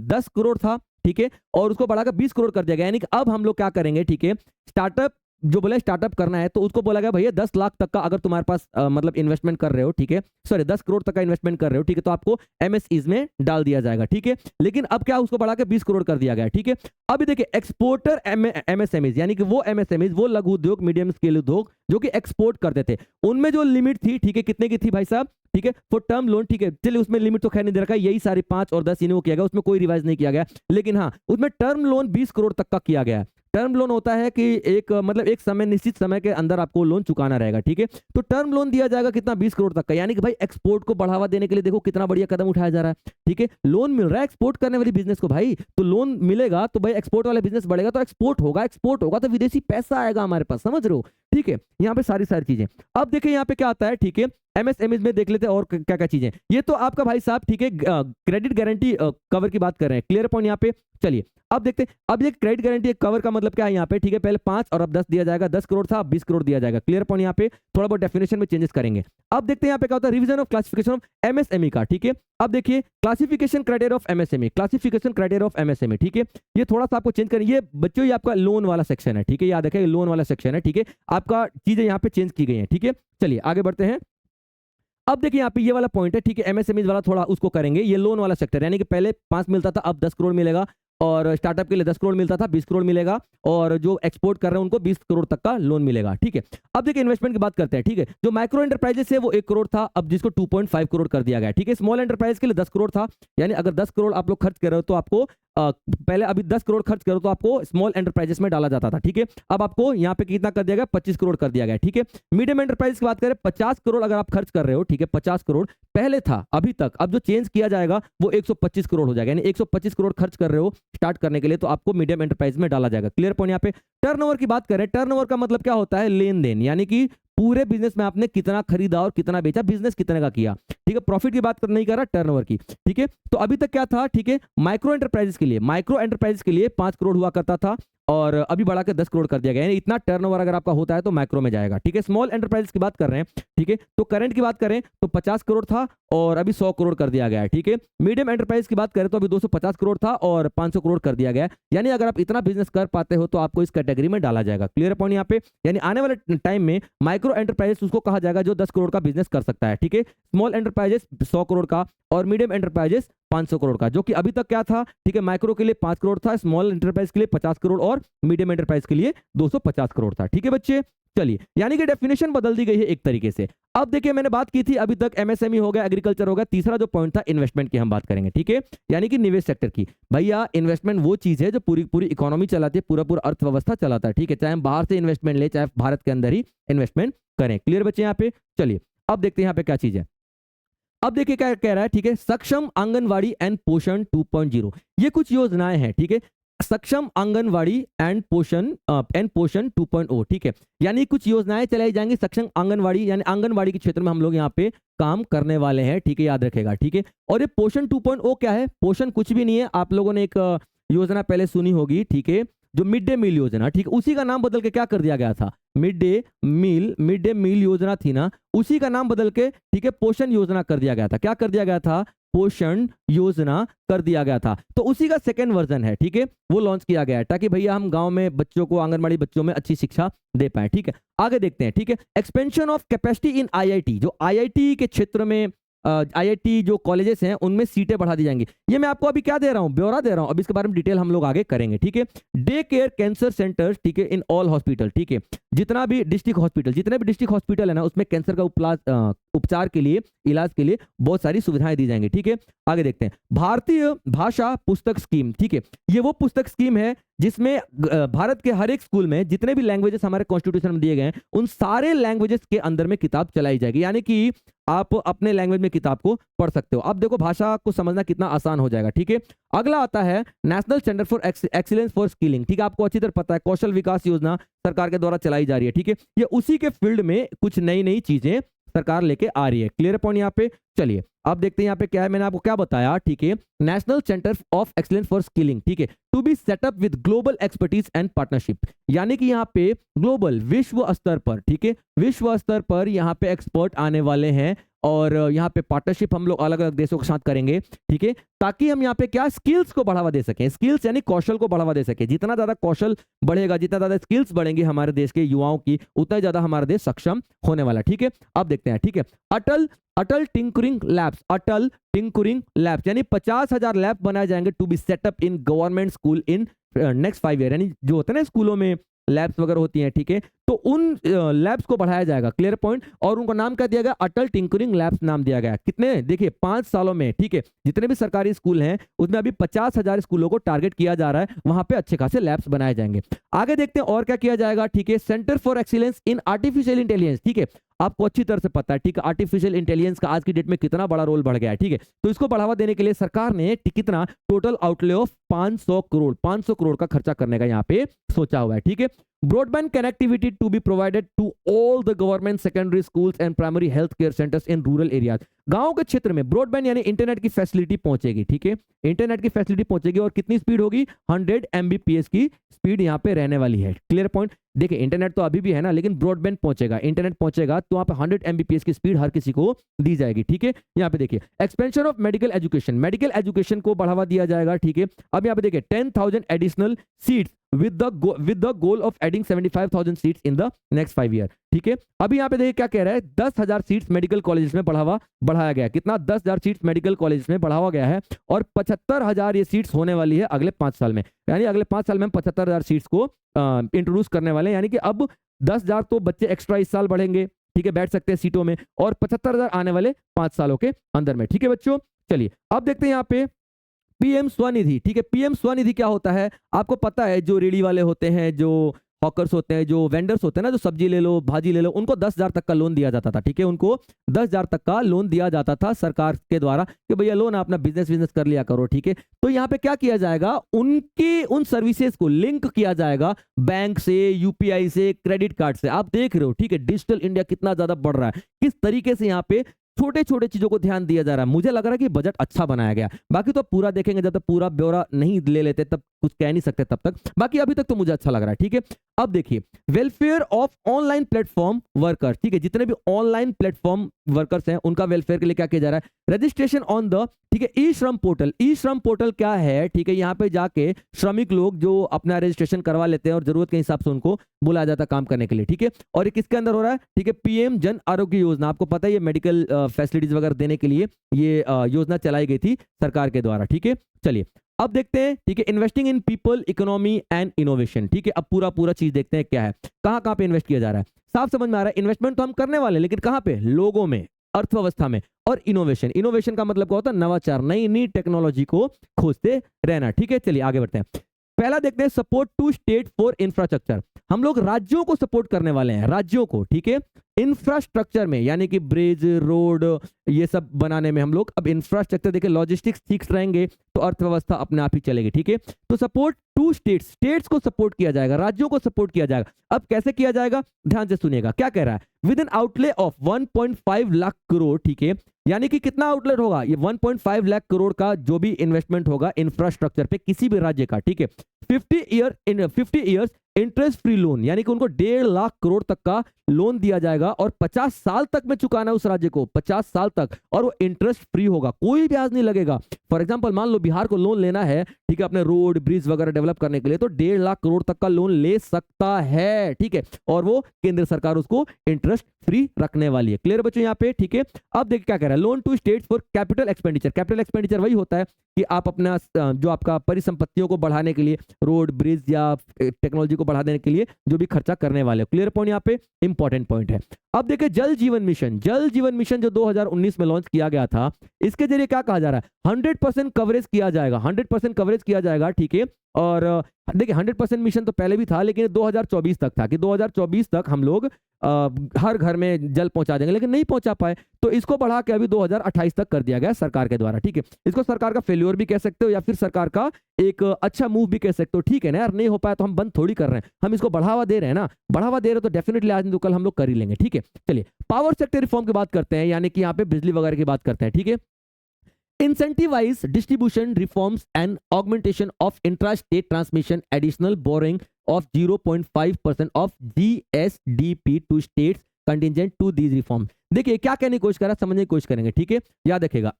10 करोड़ था, ठीक है, और उसको बढ़ाकर 20 करोड़ कर दिया गया। यानी कि अब हम लोग क्या करेंगे, ठीक है, स्टार्टअप जो बोले स्टार्टअप करना है तो उसको बोला गया भैया 10 लाख तक का अगर तुम्हारे पास मतलब इन्वेस्टमेंट कर रहे हो, ठीक है, सॉरी 10 करोड़ तक का इन्वेस्टमेंट कर रहे हो, ठीक है, तो आपको एमएसईज में डाल दिया जाएगा। ठीक है, लेकिन अब क्या उसको बढ़ा के 20 करोड़ कर दिया गया। ठीक है, अभी देखिए एक्सपोर्टर एमएसएमईज, यानी कि वो एमएसएमईज, वो लघु उद्योग, मीडियम स्केल उद्योग जो कि एक्सपोर्ट करते थे, उनमें जो लिमिट थी, ठीक है, कितने की थी भाई साहब, ठीक है, फॉर टर्म लोन, ठीक है, चलिए उसमें लिमिट तो खैर नहीं दे रखा, यही सारे 5 और 10 इन्हें किया गया, उसमें कोई रिवाइज नहीं किया गया, लेकिन हाँ उसमें टर्म लोन 20 करोड़ तक का किया गया है। टर्म लोन होता है कि एक मतलब एक समय, निश्चित समय के अंदर आपको लोन चुकाना रहेगा। ठीक है, तो टर्म लोन दिया जाएगा कितना, 20 करोड़ तक का, यानी कि भाई एक्सपोर्ट को बढ़ावा देने के लिए देखो कितना बढ़िया कदम उठाया जा रहा है। ठीक है, लोन मिल रहा है एक्सपोर्ट करने वाली बिजनेस को, भाई तो लोन मिलेगा तो भाई एक्सपोर्ट वाला बिजनेस बढ़ेगा, तो एक्सपोर्ट होगा तो विदेशी पैसा आएगा हमारे पास, समझ रहे हो। ठीक है, यहाँ पे सारी चीजें। अब देखिए यहाँ पे क्या आता है, ठीक है, एमएसएमईज में देख लेते हैं और क्या क्या चीजें। ये तो आपका भाई साहब, ठीक है, क्रेडिट गारंटी कवर की बात कर रहे हैं। क्लियर पॉइंट यहाँ पे। चलिए अब देखते हैं, अब ये क्रेडिट गारंटी कवर का मतलब क्या है यहाँ पे, ठीक है, पहले 5 और अब 10 दिया जाएगा, 10 करोड़ था अब 20 करोड़ दिया जाएगा। क्लियर पॉइंट, यहाँ पे थोड़ा बहुत डेफिनेशन में चेंजेस करेंगे। अब देखते हैं यहाँ पे क्या होता है, revision of classification of MSME का, ठीक है। अब देखिए classification criteria of MSME, classification criteria of MSME, ठीक है, ये थोड़ा सा आपको चेंज करें। ये बच्चों ये आपका लोन वाला सेक्शन है, ठीक है, याद रखें लोन वाला सेक्शन है, ठीक है, आपका चीजें यहाँ पे चेंज की गई हैं, ठीक है। चलिए आगे बढ़ते हैं। अब देखिए यहाँ पे ये वाला पॉइंट है, ठीक है, एमएसएमई वाला थोड़ा उसको करेंगे। ये लोन वाला सेक्टर यानी कि पहले 5 मिलता था अब 10 करोड़ मिलेगा, और स्टार्टअप के लिए 10 करोड़ मिलता था 20 करोड़ मिलेगा, और जो एक्सपोर्ट कर रहे हैं उनको 20 करोड़ तक का लोन मिलेगा, ठीक है। अब देखिए इन्वेस्टमेंट की बात करते हैं, ठीक है, जो माइक्रो एंटरप्राइजेस है वो 1 करोड़ था, अब जिसको 2.5 करोड़ कर दिया गया, ठीक है। स्मॉल एंटरप्राइज के लिए 10 करोड़ था, यानी अगर 10 करोड़ आप लोग खर्च कर रहे हो तो आपको पहले अभी 10 करोड़ खर्च करो तो आपको स्मॉल एंटरप्राइजेस में डाला जाता था, ठीक है। अब आपको यहाँ पे कितना कर दिया गया, 25 करोड़ कर दिया गया, ठीक है। मीडियम एंटरप्राइज की बात करें 50 करोड़ अगर आप खर्च कर रहे हो, ठीक है, 50 करोड़ पहले था अभी तक, अब जो चेंज किया जाएगा वो 125 करोड़ हो जाएगा, यानी 125 करोड़ खर्च कर रहे हो स्टार्ट करने के लिए तो आपको मीडियम एंटरप्राइज में डाला जाएगा। Clear point. यहाँ पे टर्नओवर की बात करें, टर्नओवर का मतलब क्या होता है, लेन देन, यानी कि पूरे बिजनेस में आपने कितना खरीदा और कितना बेचा, बिजनेस कितने का किया, ठीक है। प्रॉफिट की बात नहीं कर रहा, टर्नओवर की, ठीक है। तो अभी तक क्या था, ठीक है, माइक्रो एंटरप्राइजेस के लिए 5 करोड़ हुआ करता था और अभी बढ़ा के 10 करोड़ कर दिया गया, यानी इतना टर्नओवर अगर आपका होता है तो माइक्रो में जाएगा, ठीक है। स्मॉल एंटरप्राइजेस की बात कर रहे हैं, ठीक है, तो करंट की बात करें तो 50 करोड़ था और अभी 100 करोड़ कर दिया गया है, ठीक है। मीडियम एंटरप्राइज की बात करें तो अभी 250 करोड़ था और 500 करोड़ कर दिया गया है, यानी अगर आप इतना बिजनेस कर पाते हो तो आपको इस कैटेगरी में डाला जाएगा। क्लियर पॉइंट यहाँ पे, यानी आने वाले टाइम में माइक्रो एंटरप्राइजेस उसको कहा जाएगा जो 10 करोड़ का बिजनेस कर सकता है, ठीक है। स्मॉल एंटरप्राइजेस 100 करोड़ का और मीडियम एंटरप्राइजेस 500 करोड़ का, जो कि अभी तक क्या था, ठीक है, माइक्रो के लिए 5 करोड़ था, स्मॉल एंटरप्राइज के लिए 50 करोड़ और मीडियम एंटरप्राइज के लिए 250 करोड़ था, ठीक है बच्चे। चलिए, यानी कि डेफिनेशन बदल दी गई है एक तरीके से। अब देखिए मैंने बात की थी अभी तक एमएसएमई हो गया, एग्रीकल्चर हो गया, तीसरा जो पॉइंट था इन्वेस्टमेंट की हम बात करेंगे, ठीक है, यानी कि निवेश सेक्टर की। भैया इन्वेस्टमेंट वो चीज है जो पूरी पूरी इकोनॉमी चलाती है, पूरा अर्थव्यवस्था चलाता है, ठीक है, चाहे हम बाहर से इन्वेस्टमेंट ले चाहे भारत के अंदर ही इन्वेस्टमेंट करें। क्लियर बच्चे यहाँ पे। चलिए अब देखते हैं यहाँ पे क्या चीज है। अब देखिए क्या कह रहा है, ठीक है, सक्षम आंगनवाड़ी एंड पोषण 2.0, ये कुछ योजनाएं हैं, ठीक है, सक्षम आंगनवाड़ी एंड पोषण 2.0, ठीक है, यानी कुछ योजनाएं चलाई जाएंगी सक्षम आंगनवाड़ी, यानी आंगनवाड़ी के क्षेत्र में हम लोग यहाँ पे काम करने वाले हैं, ठीक है, याद रखेगा, ठीक है। और ये पोषण 2.0 क्या है, पोषण कुछ भी नहीं है, आप लोगों ने एक योजना पहले सुनी होगी, ठीक है, जो मिड डे मील योजना, ठीक है, उसी का नाम बदल के क्या कर दिया गया था, मिड डे मील योजना थी ना, उसी का नाम बदल के, ठीक है, पोषण योजना कर दिया गया था। क्या कर दिया गया था, पोषण योजना कर दिया गया था। तो उसी का सेकेंड वर्जन है, ठीक है, वो लॉन्च किया गया है ताकि भैया हम गांव में बच्चों को, आंगनबाड़ी बच्चों में अच्छी शिक्षा दे पाए, ठीक है। आगे देखते हैं, ठीक है, expansion of capacity in IIT, जो आईआईटी के क्षेत्र में आईआईटी जो कॉलेजेस हैं उनमें सीटें बढ़ा दी जाएंगी। ये मैं आपको अभी क्या दे रहा हूं, ब्यौरा दे रहा हूं, अब इसके बारे में डिटेल हम लोग आगे करेंगे, ठीक है। डे केयर कैंसर सेंटर्स, ठीक है, इन ऑल हॉस्पिटल, ठीक है, जितने भी डिस्ट्रिक्ट हॉस्पिटल है ना उसमें कैंसर का उपचार के लिए, इलाज के लिए बहुत सारी सुविधाएं दी जाएंगी, ठीक है। आगे देखते हैं, भारतीय भाषा पुस्तक स्कीम, ठीक है, ये वो पुस्तक स्कीम है जिसमें भारत के हर एक स्कूल में जितने भी लैंग्वेजेस हमारे कॉन्स्टिट्यूशन में दिए गए हैं उन सारे लैंग्वेजेस के अंदर में किताब चलाई जाएगी, यानी कि आप अपने लैंग्वेज में किताब को पढ़ सकते हो। अब देखो भाषा को समझना कितना आसान हो जाएगा, ठीक है। अगला आता है national centre for excellence for skilling, ठीक है, आपको अच्छी तरह पता है कौशल विकास योजना सरकार के द्वारा चलाई जा रही है, ठीक है, ये उसी के फील्ड में कुछ नई चीजें सरकार लेके आ रही है। क्लियर पॉइंट यहाँ पे। चलिए अब देखते हैं यहाँ पे क्या है, मैंने आपको क्या बताया, ठीक है, national centre of excellence for skilling, ठीक है, to be set up with global expertise and partnership, यानी कि यहाँ पे ग्लोबल विश्व स्तर पर, ठीक है, विश्व स्तर पर यहाँ पे एक्सपर्ट आने वाले हैं और यहाँ पे पार्टनरशिप हम लोग अलग अलग देशों के साथ करेंगे, ठीक है, ताकि हम यहाँ पे क्या स्किल्स को बढ़ावा दे सकें, स्किल्स यानी कौशल को बढ़ावा दे सके। जितना ज्यादा कौशल बढ़ेगा, जितना ज्यादा स्किल्स बढ़ेंगे हमारे देश के युवाओं की, उतना ज्यादा हमारा देश सक्षम होने वाला, ठीक है। अब देखते हैं, ठीक है, अटल टिंकरिंग लैब्स, यानी 50,000 लैब बनाए जाएंगे to be set up in government school in next 5 year, यानी जो होता है ना स्कूलों में लैब्स वगैरह होती हैं, ठीक है, तो उन लैब्स को बढ़ाया जाएगा। Clear point. और उनका नाम क्या दिया गया, अटल टिंकरिंग लैब्स नाम दिया गया। कितने, देखिए 5 सालों में, ठीक है, जितने भी सरकारी स्कूल हैं उसमें अभी 50,000 स्कूलों को टारगेट किया जा रहा है, वहां पे अच्छे खासे लैब्स बनाए जाएंगे। आगे देखते हैं और क्या किया जाएगा, ठीक है, centre for excellence in artificial intelligence, ठीक है, आपको अच्छी तरह से पता है, ठीक है, आर्टिफिशियल इंटेलिजेंस का आज की डेट में कितना बड़ा रोल बढ़ गया है, ठीक है। तो इसको बढ़ावा देने के लिए सरकार ने कितना टोटल आउटले ऑफ 500 करोड़ का खर्चा करने का यहाँ पे सोचा हुआ है, ठीक है। Broadband connectivity to be provided to all the government secondary schools and primary health care centres in rural areas. गांव के क्षेत्र में ब्रॉडबैंड यानी इंटरनेट की फैसिलिटी पहुंचेगी, ठीक है, इंटरनेट की फैसिलिटी पहुंचेगी और कितनी स्पीड होगी, 100 Mbps की स्पीड यहाँ पे रहने वाली है। Clear point. देखिए इंटरनेट तो अभी भी है ना, लेकिन ब्रॉडबैंड पहुंचेगा, इंटरनेट पहुंचेगा तो वहां पे 100 Mbps की स्पीड हर किसी को दी जाएगी, ठीक है। यहाँ पे देखिए expansion of medical education, medical education को बढ़ावा दिया जाएगा, ठीक है। अब यहाँ पे देखिए 10,000 additional seats with the goal of adding 75,000 seats in the next 5 year, ठीक है। अभी यहाँ पे देखिए क्या कह रहा है, 10,000 सीट्स मेडिकल कॉलेज में बढ़ाया गया, कितना 10,000 सीट्स मेडिकल कॉलेज में बढ़ावा गया है और 75,000 ये सीट्स होने वाली है अगले 5 साल में, यानी अगले 5 साल में हम 75,000 सीट्स को इंट्रोड्यूस करने वाले हैं, यानी कि अब 10,000 तो बच्चे एक्स्ट्रा इस साल बढ़ेंगे, ठीक है, बैठ सकते हैं सीटों में, और 75,000 आने वाले 5 सालों के अंदर में, ठीक है बच्चों। चलिए अब देखते हैं यहाँ पे पीएम स्वनिधि, ठीक है। पीएम स्वनिधि क्या होता है, आपको पता है, जो रेडी वाले होते हैं, जो हॉकर्स होते हैं, जो वेंडर्स होते हैं ना, जो सब्जी ले लो भाजी ले लो, उनको 10,000 तक का लोन दिया जाता था, ठीक है, उनको 10,000 तक का लोन दिया जाता था सरकार के द्वारा कि भैया लोन अपना बिजनेस कर लिया करो, ठीक है। तो यहाँ पे क्या किया जाएगा, उन सर्विसेज को लिंक किया जाएगा बैंक से, यूपीआई से, क्रेडिट कार्ड से। आप देख रहे हो, ठीक है, डिजिटल इंडिया कितना ज्यादा बढ़ रहा है, किस तरीके से यहाँ पे छोटे छोटे चीजों को ध्यान दिया जा रहा है। मुझे लग रहा है कि बजट अच्छा बनाया गया, बाकी तो पूरा देखेंगे, जब तक पूरा ब्यौरा नहीं ले लेते तब कुछ कह नहीं सकते तब तक, बाकी अभी तक तो मुझे अच्छा लग रहा है, ठीक है। अब देखिए welfare of online platform workers, ठीक है, जितने भी ऑनलाइन प्लेटफॉर्म वर्कर्स हैं उनका वेलफेयर के लिए क्या किया जा रहा है, रजिस्ट्रेशन ऑन द, ठीक है, ई श्रम पोर्टल। ई श्रम पोर्टल क्या है, ठीक है, यहाँ पे जाके श्रमिक लोग जो अपना रजिस्ट्रेशन करवा लेते हैं और जरूरत के हिसाब से उनको बुलाया जाता है काम करने के लिए, ठीक है। और ये किसके अंदर हो रहा है, ठीक है, पीएम जन आरोग्य योजना। आपको पता है ये मेडिकल फैसिलिटीज वगैरह देने के लिए ये योजना चलाई गई थी सरकार के द्वारा, ठीक है। चलिए अब देखते हैं, ठीक है, investing in people, economy and innovation, ठीक है। अब पूरा चीज देखते हैं क्या है, कहां कहां पे इन्वेस्ट किया जा रहा है। साफ समझ में आ रहा है, इन्वेस्टमेंट तो हम करने वाले हैं, लेकिन कहां पे, लोगों में, अर्थव्यवस्था में, और इनोवेशन। इनोवेशन का मतलब क्या होता है, नवाचार, नई नई टेक्नोलॉजी को खोजते रहना, ठीक है। चलिए आगे बढ़ते हैं। पहला देखते हैं support to state for infrastructure. हम लोग राज्यों को सपोर्ट करने वाले हैं, राज्यों को, ठीक है, इंफ्रास्ट्रक्चर में, यानी कि ब्रिज, रोड, ये सब बनाने में हम लोग। अब इंफ्रास्ट्रक्चर देखिए, लॉजिस्टिक्स ठीक रहेंगे तो अर्थव्यवस्था अपने आप ही चलेगी, ठीक है। तो सपोर्ट टू स्टेट्स, स्टेट्स को सपोर्ट किया जाएगा, राज्यों को सपोर्ट किया जाएगा। अब कैसे किया जाएगा, ध्यान से सुनिएगा क्या कह रहा है, with N outlay of 1.5 lakh crore, ठीक है, यानी कि कितना आउटलेट होगा, ये 1.5 लाख करोड़ का जो भी इन्वेस्टमेंट होगा इंफ्रास्ट्रक्चर पे किसी भी राज्य का, ठीक है। 50 ईयर्स इंटरेस्ट फ्री लोन, यानी कि उनको 1.5 लाख करोड़ तक का लोन दिया जाएगा और 50 साल तक में चुकाना है उस राज्य को, 50 साल तक, और वो इंटरेस्ट फ्री होगा, कोई ब्याज नहीं लगेगा। फॉर एग्जांपल मान लो बिहार को लोन लेना है, ठीक है, अपने रोड ब्रिज वगैरह डेवलप करने के लिए, तो 1.5 लाख करोड़ तक का लोन ले सकता है, ठीक है, और वो केंद्र सरकार उसको इंटरेस्ट फ्री रखने वाली है। क्लियर बच्चों यहाँ पे, ठीक है। अब देखिए क्या कह रहा है, loan to states for capital expenditure. Capital expenditure वही होता है कि आप अपना जो आपका परिसंपत्तियों को बढ़ाने के लिए, रोड ब्रिज या टेक्नोलॉजी को बढ़ाने के लिए जो भी खर्चा करने वाले। क्लियर पॉइंट यहाँ पे इंपॉर्टेंट पॉइंट है। अब देखिए जल जीवन मिशन, जल जीवन मिशन जो 2019 में लॉन्च किया गया था, इसके जरिए क्या कहा जा रहा है, 100% कवरेज किया जाएगा, 100% कवरेज किया जाएगा, ठीक है। और देखिए 100% मिशन तो पहले भी था, लेकिन 2024 तक था कि 2024 तक हम लोग हर घर में जल पहुंचा देंगे, लेकिन नहीं पहुंचा पाए, तो इसको बढ़ा के अभी 2028 तक कर दिया गया सरकार के द्वारा, ठीक है। इसको सरकार का फेल्योर भी कह सकते हो या फिर सरकार का एक अच्छा मूव भी कह सकते हो, ठीक है ना यार, नहीं हो पाया तो हम बंद थोड़ी कर रहे हैं, हम इसको बढ़ावा दे रहे हैं ना, बढ़ावा दे रहे हो तो डेफिनेटली आज नहीं तो कल हम लोग कर ही लेंगे, ठीक है। चलिए पावर सेक्टर रिफॉर्म की बात करते हैं, यानी कि यहाँ पे बिजली वगैरह की बात करते हैं, ठीक है। Incentivize distribution reforms and augmentation of intra-state transmission, additional borrowing of 0.5% of GSDP to states contingent to these reforms। देखिए क्या कहने की कोशिश कर रहा है, समझने की कोशिश करेंगे, ठीक है, याद रखेगा।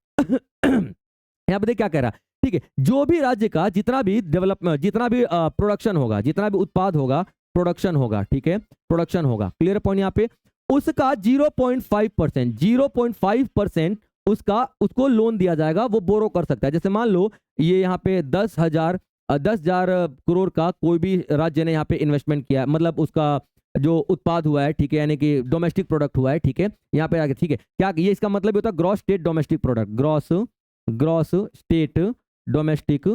यहाँ पे क्या कह रहा है, ठीक है, जो भी राज्य का जितना भी डेवलपमेंट, जितना भी प्रोडक्शन होगा, जितना भी उत्पाद होगा, प्रोडक्शन होगा, ठीक है, प्रोडक्शन होगा, क्लियर पॉइंट यहाँ पे, उसका 0.5% उसको लोन दिया जाएगा, वो बोरो कर सकता है। जैसे मान लो ये यहाँ पे 10,000 करोड़ का कोई भी राज्य ने यहाँ पे इन्वेस्टमेंट किया, मतलब उसका जो उत्पाद हुआ है, ठीक है, यानी कि डोमेस्टिक प्रोडक्ट हुआ है, ठीक है, यहाँ पे आगे, ठीक है, क्या ये इसका मतलब होता है gross state domestic product, gross state domestic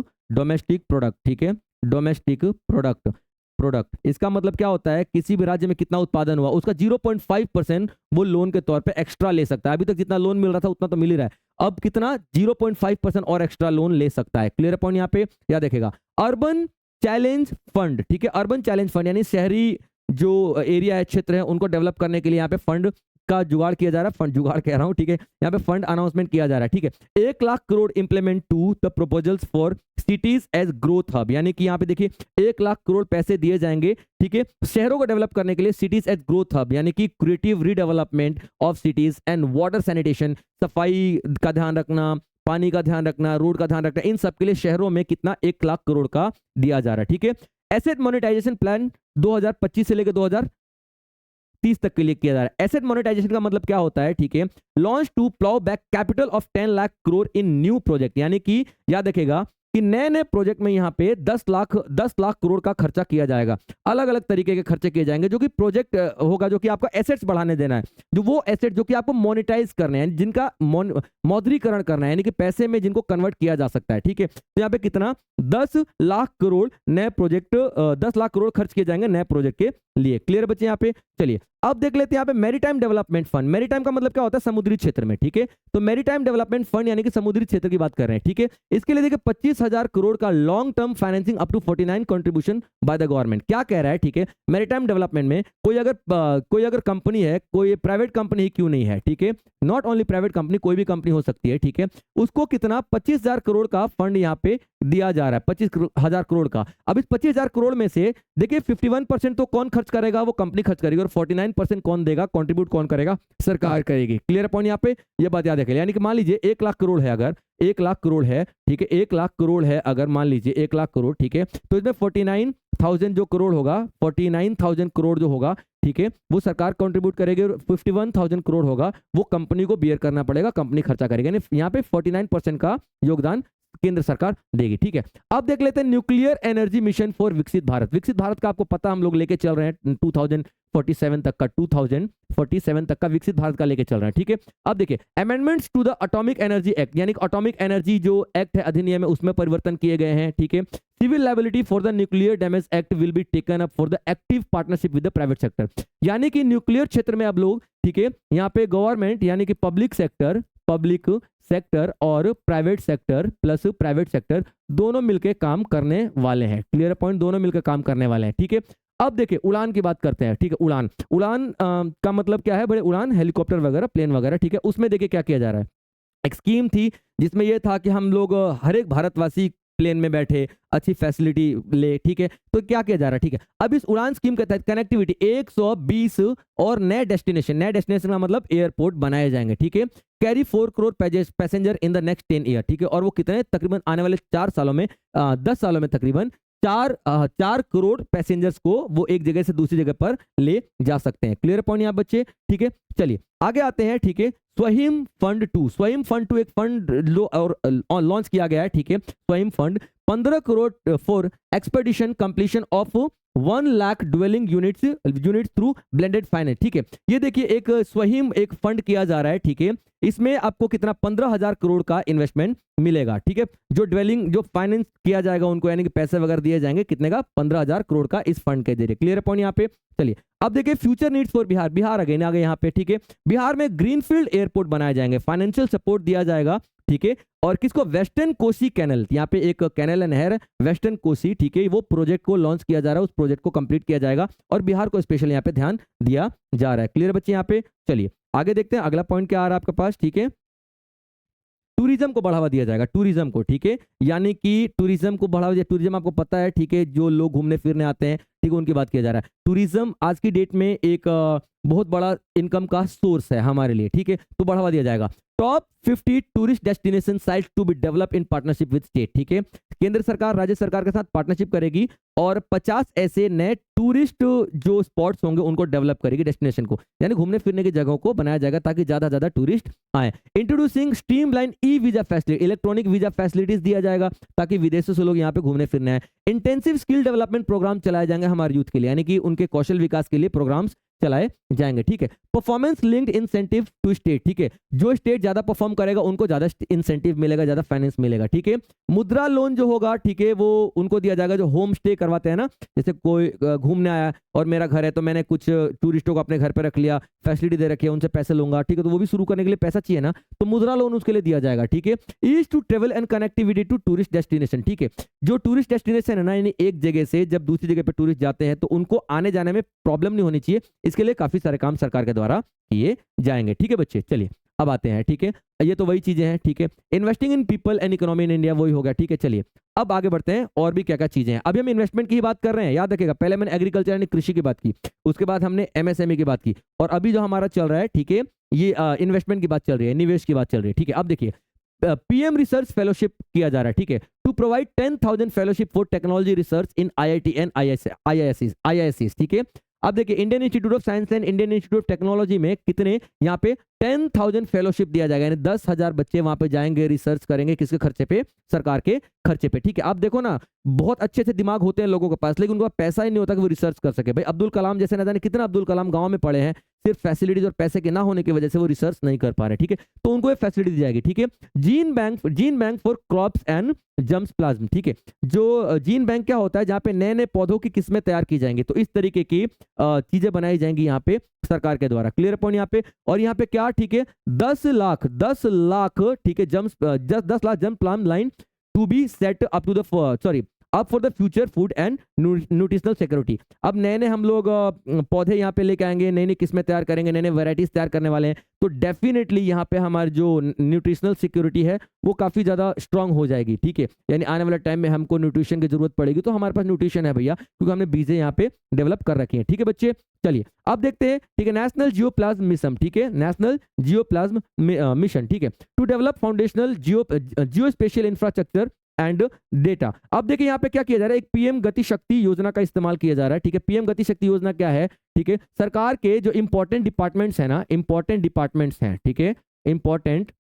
product, ठीक है, डोमेस्टिक प्रोडक्ट। प्रोडक्ट। इसका मतलब क्या होता है, किसी भी राज्य में कितना उत्पादन हुआ उसका 0.5% वो लोन के तौर पे एक्स्ट्रा ले सकता है। अभी तक जितना लोन मिल रहा था उतना तो मिल ही रहा है, अब कितना 0.5% और एक्स्ट्रा लोन ले सकता है। क्लियर पॉइंट यहाँ पे या देखेगा। अर्बन चैलेंज फंड, ठीक है, अर्बन चैलेंज फंड यानी शहरी जो एरिया है, क्षेत्र है, उनको डेवलप करने के लिए यहाँ पे फंड का जुगाड़ किया जा रहा है। फंड जुगाड़ कह रहा हूं, ठीक है, यहाँ पे फंड अनाउंसमेंट किया जा रहा है, ठीक है। 1 lakh crore implement to the proposals for cities as growth hub, यानी कि यहाँ पे देखिए 1 लाख करोड़ पैसे दिए जाएंगे, ठीक है, शहरों को डेवलप करने के लिए, सिटीज एज ग्रोथ हब यानी कि creative redevelopment of cities and water sanitation, सफाई का ध्यान रखना, पानी का ध्यान रखना, रोड का ध्यान रखना, इन सब के लिए शहरों में कितना 1 लाख करोड़ का दिया जा रहा है, ठीक है। एसेट मोनेटाइजेशन प्लान 2025 से लेकर 2030 तक के लिए किया जा रहा है। एसेट मोनेटाइजेशन का मतलब क्या होता है, ठीक है, launch to plough back capital of 10 lakh crore in new project, यानी कि याद रखेगा कि नए नए प्रोजेक्ट में यहाँ पे 10 लाख करोड़ का खर्चा किया जाएगा। अलग अलग तरीके के खर्चे किए जाएंगे, जो कि प्रोजेक्ट होगा जो कि आपका एसेट्स बढ़ाने देना है, जो वो एसेट जो कि आपको मोनेटाइज करने हैं, जिनका मौद्रीकरण करना है, यानी कि पैसे में जिनको कन्वर्ट किया जा सकता है, ठीक है। तो यहाँ पे कितना 10 लाख करोड़ नए प्रोजेक्ट, 10 लाख करोड़ खर्च किए जाएंगे नए प्रोजेक्ट के लिए। क्लियर बच्चे यहाँ पे। चलिए अब देख लेते हैं यहाँ पे मैरीटाइम डेवलपमेंट फंड। मैरीटाइम का मतलब क्या होता है, समुद्री क्षेत्र में, ठीक है। तो मैरीटाइम डेवलपमेंट फंड यानी कि समुद्री क्षेत्र की बात कर रहे हैं, ठीक है। इसके लिए देखिए 25,000 करोड़ का long term financing up to 49 contribution by the government. क्या कह रहा है, ठीक है, मैरीटाइम डेवलपमेंट में कोई अगर कंपनी है, कोई प्राइवेट कंपनी ही क्यों नहीं है, ठीक है, नॉट ओनली प्राइवेट कंपनी, कोई भी कंपनी हो सकती है, ठीक है, उसको कितना 25,000 करोड़ का फंड यहाँ पे दिया जा रहा है, 25,000 करोड़ का। अब इस 25,000 करोड़ में से देखिए 51% तो कौन खर्च करेगा, वो कंपनी खर्च करेगी, और 49% कौन देगा, कंट्रीब्यूट कौन करेगा, सरकार करेगी। क्लियर पॉइंट यहाँ पे, ये बात याद रखें। यानी कि मान लीजिए 1 लाख करोड़ है, अगर 1 लाख करोड़ है, ठीक है, 1 लाख करोड़ है, अगर मान लीजिए 1 लाख करोड़, ठीक है, तो इसमें 49,000 जो करोड़ होगा, 49,000 करोड़ जो होगा, ठीक है, वो सरकार कंट्रीब्यूट करेगी, और 51,000 करोड़ होगा वो कंपनी को बियर करना पड़ेगा, कंपनी खर्चा करेगी। यानी यहाँ पे 49% का योगदान केंद्र सरकार देगी, ठीक है। अब देख लेते हैं न्यूक्लियर एनर्जी मिशन फॉर विकसित भारत। विकसित भारत का आपको पता, हम लोग लेके चल रहे हैं 2047 तक का, 2047 तक का विकसित भारत का लेके चल रहे हैं, ठीक है। अब देखिए amendments to the atomic energy act, यानी कि एटॉमिक एनर्जी जो एक्ट है, अधिनियम है, उसमें परिवर्तन किए गए हैं, ठीक है। Civil liability for the nuclear damage act will be taken up for the active partnership with the private sector, यानी कि न्यूक्लियर क्षेत्र में अब लोग, ठीक है, यहाँ पे गवर्नमेंट यानी कि पब्लिक सेक्टर और private sector plus private sector दोनों मिलकर काम करने वाले हैं। क्लियर पॉइंट, दोनों मिलकर काम करने वाले हैं, ठीक है। अब देखिए उड़ान की बात करते हैं, ठीक है। उड़ान का मतलब क्या है, बड़े उड़ान, हेलीकॉप्टर वगैरह, प्लेन वगैरह, ठीक है। उसमें देखिए क्या किया जा रहा है, एक स्कीम थी जिसमें यह था कि हम लोग हर एक भारतवासी प्लेन में बैठे अच्छी फैसिलिटी ले, ठीक है। तो क्या किया जा रहा है, ठीक है, अब इस उड़ान स्कीम के तहत कनेक्टिविटी 120 और नए डेस्टिनेशन का मतलब एयरपोर्ट बनाए जाएंगे, ठीक है। Carry 4 crore passenger in the next 10 year, ठीक है। और वो कितने, तकरीबन आने वाले 4 सालों में 10 सालों में तकरीबन 4 करोड़ पैसेंजर्स को वो एक जगह से दूसरी जगह पर ले जा सकते हैं। क्लियर पॉइंट यहाँ बच्चे, ठीक है। चलिए आगे आते हैं, ठीक है। स्वहिम फंड 2 एक फंड लॉन्च किया गया है, ठीक है। स्वहिम fund 15 crore for expedition completion of 1 lakh dwelling units through blended finance, ठीक है। ये देखिए एक स्वहिम एक फंड किया जा रहा है, ठीक है। इसमें आपको कितना 15,000 करोड़ का इन्वेस्टमेंट मिलेगा, ठीक है। जो ड्वेलिंग जो फाइनेंस किया जाएगा उनको, यानी कि पैसे वगैरह दिए जाएंगे, कितने का 15,000 करोड़ का इस फंड के जरिए। क्लियर पॉइंट यहाँ पे। चलिए अब देखिए future needs for Bihar again आ गए यहाँ पे, ठीक है। बिहार में ग्रीनफील्ड एयरपोर्ट बनाए जाएंगे, फाइनेंशियल सपोर्ट दिया जाएगा, ठीक है। और किसको, वेस्टर्न कोसी कैनल, यहाँ पे एक कैनल है, नहर वेस्टर्न कोसी, ठीक है। वो प्रोजेक्ट को लॉन्च किया जा रहा है, उस प्रोजेक्ट को कंप्लीट किया जाएगा और बिहार को स्पेशल यहाँ पे ध्यान दिया जा रहा है। क्लियर बच्चे यहाँ पे। चलिए आगे देखते हैं अगला पॉइंट क्या आ रहा है आपके पास, ठीक है। टूरिज्म को बढ़ावा दिया जाएगा, टूरिज्म को, ठीक है। यानी कि टूरिज्म को बढ़ावा दिया, टूरिज्म आपको पता है, ठीक है, जो लोग घूमने फिरने आते हैं, ठीक है, उनकी बात किया जा रहा है। टूरिज्म आज की डेट में एक बहुत बड़ा इनकम का सोर्स है हमारे लिए, ठीक है। तो बढ़ावा दिया जाएगा। Top 50 tourist destination site to be develop in partnership with state, ठीक है। केंद्र सरकार राज्य सरकार के साथ पार्टनरशिप करेगी और 50 ऐसे नए टूरिस्ट जो स्पॉट्स होंगे उनको डेवलप करेगी, डेस्टिनेशन को, यानी घूमने फिरने की जगहों को बनाया जाएगा ताकि ज्यादा ज्यादा टूरिस्ट आए। Introducing streamline e visa facility, electronic visa facilities दिया जाएगा ताकि विदेशों से लोग यहाँ पे घूमने फिरने आए। इंटेंसिव स्किल डेवलपमेंट प्रोग्राम चलाए जाएंगे हमारे यूथ के लिए, यानी कि उनके कौशल विकास के लिए प्रोग्राम्स चलाए जाएंगे। ठीक है, performance linked incentive to state. ठीक है, जो स्टेट ज्यादा परफॉर्म करेगा उनको ज्यादा इंसेंटिव मिलेगा, ज्यादा फाइनेंस मिलेगा। ठीक है, मुद्रा लोन जो होगा, ठीक है, वो उनको दिया जाएगा जो होम स्टे करवाते हैं ना, जैसे कोई घूमने आया और मेरा घर है तो मैंने कुछ टूरिस्टों को अपने घर पे रख लिया, फैसिलिटी दे रखी है, उनसे पैसे लूंगा। ठीक है, तो वो भी शुरू करने के लिए पैसा चाहिए ना, तो मुद्रा लोन उसके लिए दिया जाएगा। ठीक है, ease to travel and connectivity to tourist destination. ठीक है, जो टूरिस्ट डेस्टिनेशन है ना, यानी एक जगह से जब दूसरी जगह पे टूरिस्ट जाते हैं तो उनको आने जाने में प्रॉब्लम नहीं होनी चाहिए, इसके लिए काफी सारे काम सरकार के द्वारा किए जाएंगे। ठीक है बच्चे, चलिए अब आते हैं। ठीक है, ये तो वही चीजें हैं। ठीक है, investing in people and economy in India, वही हो गया। ठीक है, चलिए अब आगे बढ़ते हैं, और भी क्या क्या चीजें हैं। अभी हम इन्वेस्टमेंट की ही बात कर रहे हैं, याद रखिएगा, पहले मैंने एग्रीकल्चर यानी कृषि की बात की, उसके बाद हमने एमएसएमई की बात की, और अभी जो हमारा चल रहा है, ठीक है, ये इन्वेस्टमेंट की बात चल रही है, निवेश की बात चल रही है। ठीक है, अब देखिए, पीएम रिसर्च फेलोशिप किया जा रहा है। ठीक है, to provide 10,000 fellowship for technology research in IIT and आईआईएससीज। ठीक है, अब देखिए, Indian Institute of Science and Indian Institute of Technology में कितने, यहाँ पे 10,000 फेलोशिप दिया जाएगा, यानी 10,000 बच्चे वहां पे जाएंगे, रिसर्च करेंगे, किसके खर्चे पे, सरकार के खर्चे पे। ठीक है, आप देखो ना, बहुत अच्छे से दिमाग होते हैं लोगों के पास, लेकिन उनका पैसा ही नहीं होता कि वो रिसर्च कर सके। भाई अब्दुल कलाम जैसे, ना जाने कितना अब्दुल कलाम गांव में पड़े हैं, सिर्फ फैसिलिटीज और पैसे के ना होने की वजह से वो रिसर्च नहीं कर पा रहे। ठीक है, तो उनको ये फैसिलिटी दी जाएगी। ठीक है, gene bank for crops and germs plasm. ठीक है, जो जीन बैंक क्या होता है, जहाँ पे नए नए पौधों की किस्में तैयार की जाएंगी, तो इस तरीके की चीजें बनाई जाएंगी यहाँ पे सरकार के द्वारा। क्लियर पॉइंट यहाँ पे। और यहाँ पे क्या, ठीक है, 10 लाख, ठीक है, 10 lakh jump plan line to be set up to the hub for the future food and nutritional security. अब नए नए हम लोग पौधे यहाँ पे लेके आएंगे, नई नई किस्में तैयार करेंगे, नए नए वैरायटीज तैयार करने वाले हैं, तो डेफिनेटली यहाँ पे हमारी जो न्यूट्रिशनल सिक्योरिटी है वो काफी ज्यादा स्ट्रांग हो जाएगी। ठीक है, यानी आने वाले टाइम में हमको न्यूट्रिशन की जरूरत पड़ेगी, तो हमारे पास न्यूट्रिशन है भैया, क्योंकि हमने बीजें यहाँ पे डेवलप कर रखी है। ठीक है बच्चे, चलिए अब देखते हैं। ठीक है, नेशनल जियो प्लाज्म मिशन। ठीक है, नेशनल जियो प्लाज्म मिशन। ठीक है, to develop foundational geospatial infrastructure and data. अब देखिए यहाँ पे क्या किया जा रहा है, एक पीएम गति शक्ति योजना का इस्तेमाल किया जा रहा है। ठीक है, पीएम गति शक्ति योजना क्या है, ठीक है, सरकार के जो इंपॉर्टेंट डिपार्टमेंट्स है ना, इंपॉर्टेंट डिपार्टमेंट्स हैं, ठीक है, इंपॉर्टेंट,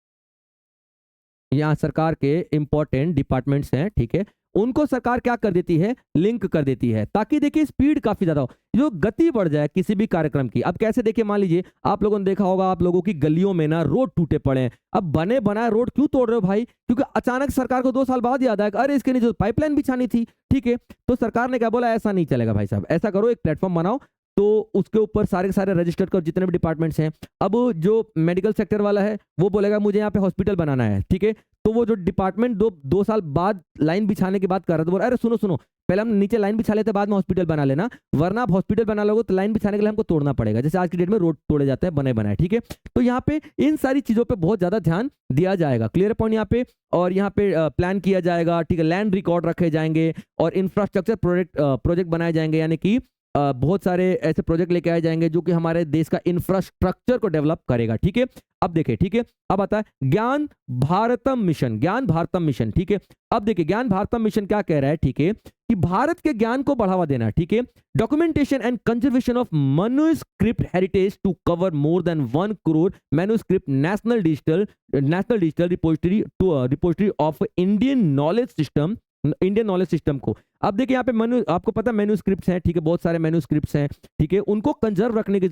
यहाँ सरकार के इंपॉर्टेंट डिपार्टमेंट्स हैं, ठीक है, उनको सरकार क्या कर देती है, लिंक कर देती है, ताकि देखिए स्पीड काफी ज्यादा हो, जो गति बढ़ जाए किसी भी कार्यक्रम की। अब कैसे, देखिए मान लीजिए आप लोगों ने देखा होगा, आप लोगों की गलियों में ना रोड टूटे पड़े हैं। अब बने बनाए रोड क्यों तोड़ रहे हो भाई, क्योंकि अचानक सरकार को 2 साल बाद याद आया, अरे इसके नीचे पाइपलाइन बिछानी थी। ठीक है, तो सरकार ने क्या बोला, ऐसा नहीं चलेगा भाई साहब, ऐसा करो, एक प्लेटफॉर्म बनाओ, तो उसके ऊपर सारे के सारे रजिस्टर करो जितने भी डिपार्टमेंट्स हैं। अब जो मेडिकल सेक्टर वाला है वो बोलेगा मुझे यहाँ पे हॉस्पिटल बनाना है। ठीक है, तो वो जो डिपार्टमेंट दो साल बाद लाइन बिछाने की बात कर रहा था, बोल अरे सुनो पहले हम नीचे लाइन बिछा लेते, बाद में हॉस्पिटल बना लेना, वरना आप हॉस्पिटल बना लोगे तो लाइन बिछाने के लिए हमको तोड़ना पड़ेगा, जैसे आज की डेट में रोड तोड़े जाते हैं बने बनाए। ठीक है, तो यहाँ पे इन सारी चीजों पे बहुत ज्यादा ध्यान दिया जाएगा। क्लियर पॉइंट यहाँ पे। और यहाँ पे प्लान किया जाएगा, ठीक है, लैंड रिकॉर्ड रखे जाएंगे और इंफ्रास्ट्रक्चर प्रोजेक्ट बनाए जाएंगे, यानी कि बहुत सारे ऐसे प्रोजेक्ट लेके आए जाएंगे जो कि हमारे देश का इंफ्रास्ट्रक्चर को डेवलप करेगा। ठीक है, अब देखिए, ठीक है, अब आता है ज्ञान भारतम मिशन। ठीक है, अब देखिए ज्ञान भारतम मिशन क्या कह रहा है, ठीक है, कि भारत के ज्ञान को बढ़ावा देना। ठीक है, documentation and conservation of manuscript heritage to cover more than 1 crore manuscript, national digital repository of Indian knowledge system को। अब देखिए यहाँ पे आपको पता है मैन्युस्क्रिप्ट्स हैं, ठीक है, बहुत सारे मैन्युस्क्रिप्ट्स हैं, ठीक है, उनको कंजर्व रखने की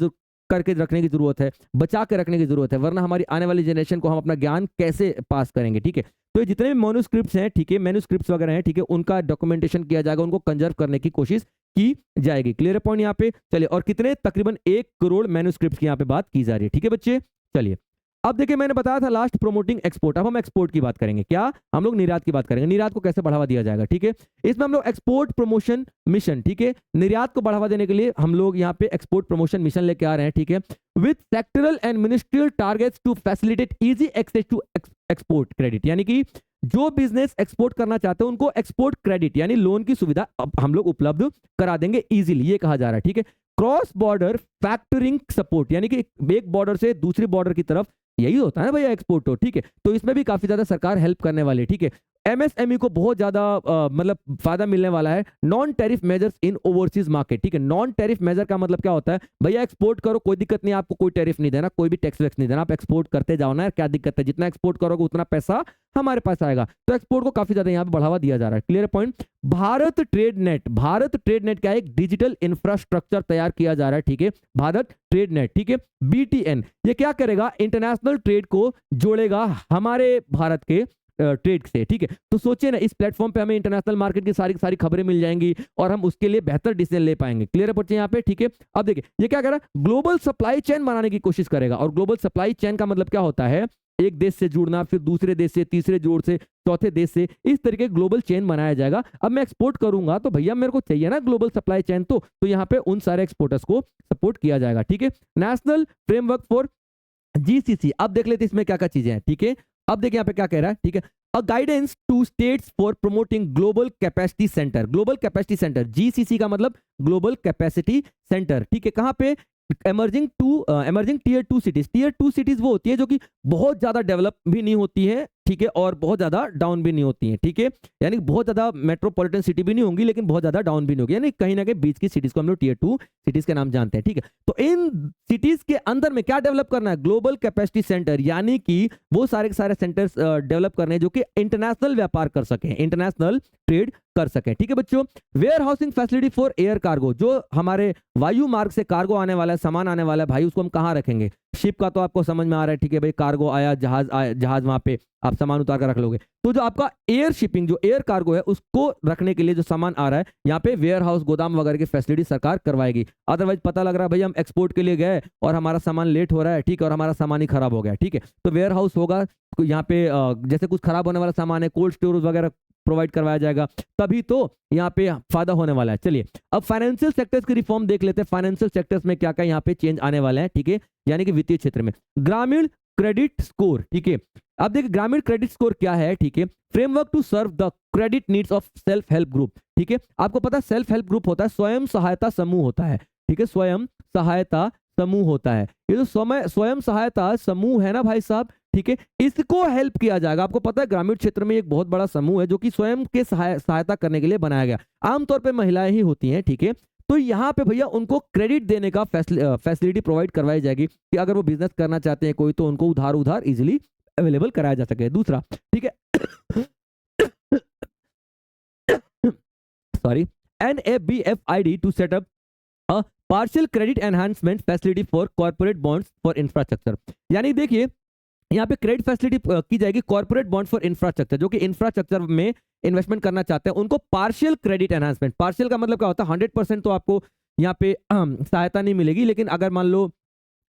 रखने की जरूरत है, बचा के रखने की जरूरत है, वरना हमारी आने वाली जनरेशन को हम अपना ज्ञान कैसे पास करेंगे। ठीक है, तो जितने भी मैन्युस्क्रिप्ट्स हैं, ठीक है, मैन्युस्क्रिप्ट्स वगैरह हैं, ठीक है, उनका डॉक्यूमेंटेशन किया जाएगा, उनको कंजर्व करने की कोशिश की जाएगी। क्लियर पॉइंट यहाँ पे। चलिए, और कितने, तकरीबन 1 करोड़ मैन्युस्क्रिप्ट्स की यहाँ पे बात की जा रही है। ठीक है बच्चे, चलिए अब देखिए मैंने बताया था लास्ट प्रमोटिंग एक्सपोर्ट, अब हम एक्सपोर्ट की बात करेंगे। क्या, हम लोग निर्यात की बात करेंगे, निर्यात को कैसे बढ़ावा दिया जाएगा। ठीक है, इसमें हम लोग एक्सपोर्ट प्रमोशन मिशन, ठीक है, निर्यात को बढ़ावा देने के लिए हम लोग यहाँ पे एक्सपोर्ट प्रमोशन मिशन लेके आ रहे हैं। ठीक है, with sectoral and ministerial targets to facilitate easy access to export credit, यानी कि जो बिजनेस एक्सपोर्ट करना चाहते हैं उनको एक्सपोर्ट क्रेडिट यानी लोन की सुविधा अब हम लोग उपलब्ध करा देंगे इजीली, ये कहा जा रहा है। ठीक है, क्रॉस बॉर्डर फैक्टरिंग सपोर्ट, यानी कि एक बॉर्डर से दूसरी बॉर्डर की तरफ, यही होता है ना भैया एक्सपोर्ट हो। ठीक है, तो इसमें भी काफी ज्यादा सरकार हेल्प करने वाली है। ठीक है, एमएसएमई को बहुत ज्यादा मतलब फायदा मिलने वाला है। Non tariff measures in overseas market, ठीक है। नॉन टैरिफ मेजर का मतलब क्या होता है, भैया एक्सपोर्ट करो कोई दिक्कत नहीं, आपको कोई टैरिफ नहीं देना, कोई भी टैक्स वैक्स नहीं देना, आप एक्सपोर्ट करते जाओ ना, क्या दिक्कत है, जितना एक्सपोर्ट करोगे उतना पैसा हमारे पास आएगा। तो एक्सपोर्ट को काफी ज्यादा यहाँ पे बढ़ावा दिया जा रहा है। Clear point. Bharat trade net, Bharat trade net क्या है, एक डिजिटल इंफ्रास्ट्रक्चर तैयार किया जा रहा है, ठीक है, भारत ट्रेड नेट, ठीक है। बीटीएन ये क्या करेगा, इंटरनेशनल ट्रेड को जोड़ेगा हमारे भारत के ट्रेड से, ठीक है। तो सोचिए ना, इस प्लेटफॉर्म पे हमें इंटरनेशनल मार्केट की सारी सारी खबरें मिल जाएंगी और हम उसके लिए बेहतर डिसीजन ले पाएंगे। क्लियर है बच्चे यहाँ पे, ठीक है। अब देखिए ये क्या कर रहा है, ग्लोबल सप्लाई चेन बनाने की कोशिश करेगा। और ग्लोबल सप्लाई चेन का मतलब क्या होता है, एक देश से जुड़ना, फिर दूसरे देश से, तीसरे जोड़ से, चौथे देश से, इस तरीके ग्लोबल चेन बनाया जाएगा। अब मैं एक्सपोर्ट करूंगा तो भैया मेरे को चाहिए ना ग्लोबल सप्लाई चेन, तो यहाँ पे उन सारे एक्सपोर्टर्स को सपोर्ट किया जाएगा, ठीक है। नेशनल फ्रेमवर्क फॉर जीसीसी, अब देख लेते इसमें क्या क्या चीजें हैं, ठीक है। अब देखिए यहाँ पे क्या कह रहा है, ठीक है। A guidance to states for promoting global capacity centre, global capacity centre, GCC का मतलब ग्लोबल कैपेसिटी सेंटर, ठीक है। कहाँ पे, emerging tier 2 cities. Tier 2 cities वो होती है जो कि बहुत ज्यादा डेवलप भी नहीं होती है, ठीक है, और बहुत ज्यादा डाउन भी नहीं होती है, ठीक है। यानी बहुत ज्यादा मेट्रोपॉलिटन सिटी भी नहीं होंगी लेकिन बहुत ज्यादा डाउन भी नहीं होगी, यानी कहीं ना कहीं बीच की सिटीज को हम लोग टीयर 2 सिटीज के नाम जानते हैं, ठीक है। तो इन सिटीज के अंदर में क्या डेवलप करना है, ग्लोबल कैपेसिटी सेंटर, यानी कि वो सारे के सारे सेंटर्स डेवलप करने हैं जो कि इंटरनेशनल व्यापार कर सके, इंटरनेशनल ट्रेड कर सके, ठीक है बच्चों। Warehousing facility for air cargo, जो हमारे वायु मार्ग से कार्गो आने वाला है, सामान आने वाला है, भाई उसको हम कहाँ रखेंगे। शिप का तो आपको समझ में आ रहा है, ठीक है भाई, कार्गो आया, जहाज वहां पे आप सामान उतार कर रख लोगे। तो जो आपका एयर शिपिंग, जो एयर कार्गो है, उसको रखने के लिए जो सामान आ रहा है, यहाँ पे वेयर हाउस, गोदाम वगैरह की फैसिलिटी सरकार करवाएगी। अदरवाइज पता लग रहा है भाई हम एक्सपोर्ट के लिए गए और हमारा सामान लेट हो रहा है, ठीक है, और हमारा सामान ही खराब हो गया, ठीक है। तो वेयर हाउस होगा, तो यहाँ पे जैसे कुछ खराब होने वाला सामान है, कोल्ड स्टोरेज वगैरह प्रोवाइड करवाया जाएगा, तभी तो यहाँ पे फायदा होने वाला है। चलिए अब फाइनेंशियल सेक्टर्स की रिफॉर्म देख लेते हैं। फाइनेंशियल सेक्टर्स में क्या क्या यहाँ पे चेंज आने वाले हैं, ठीक है, यानी कि वित्तीय क्षेत्र में। ग्रामीण क्रेडिट स्कोर, ठीक है। अब देखिए ग्रामीण क्रेडिट स्कोर क्या है, ठीक है। Framework to serve the credit needs of self help group, ठीक है। आपको पता है सेल्फ हेल्प ग्रुप होता है, स्वयं सहायता समूह होता है, ठीक है, स्वयं सहायता समूह होता है। ये जो स्वयं सहायता समूह है ना भाई साहब, ठीक है, इसको हेल्प किया जाएगा। आपको पता है ग्रामीण क्षेत्र में एक बहुत बड़ा समूह है जो कि स्वयं के सहायता करने के लिए बनाया गया, आमतौर पे महिलाएं ही होती हैं, ठीक है। तो यहाँ पे भैया उनको क्रेडिट देने का फैसिलिटी प्रोवाइड करवाई जाएगी कि अगर वो बिजनेस करना चाहते हैं कोई, तो उनको उधार इजिली अवेलेबल कराया जा सके। दूसरा, ठीक है, sorry, NABFID to set up a partial credit enhancement facility for corporate bonds for infrastructure, यानी देखिए यहाँ पे क्रेडिट फैसिलिटी की जाएगी कॉर्पोरेट बॉन्ड फॉर इंफ्रास्ट्रक्चर, जो कि इंफ्रास्ट्रक्चर में इन्वेस्टमेंट करना चाहते हैं, उनको पार्शियल क्रेडिट एनहांसमेंट। पार्शियल का मतलब क्या होता है, 100% तो आपको यहाँ पे सहायता नहीं मिलेगी, लेकिन अगर मान लो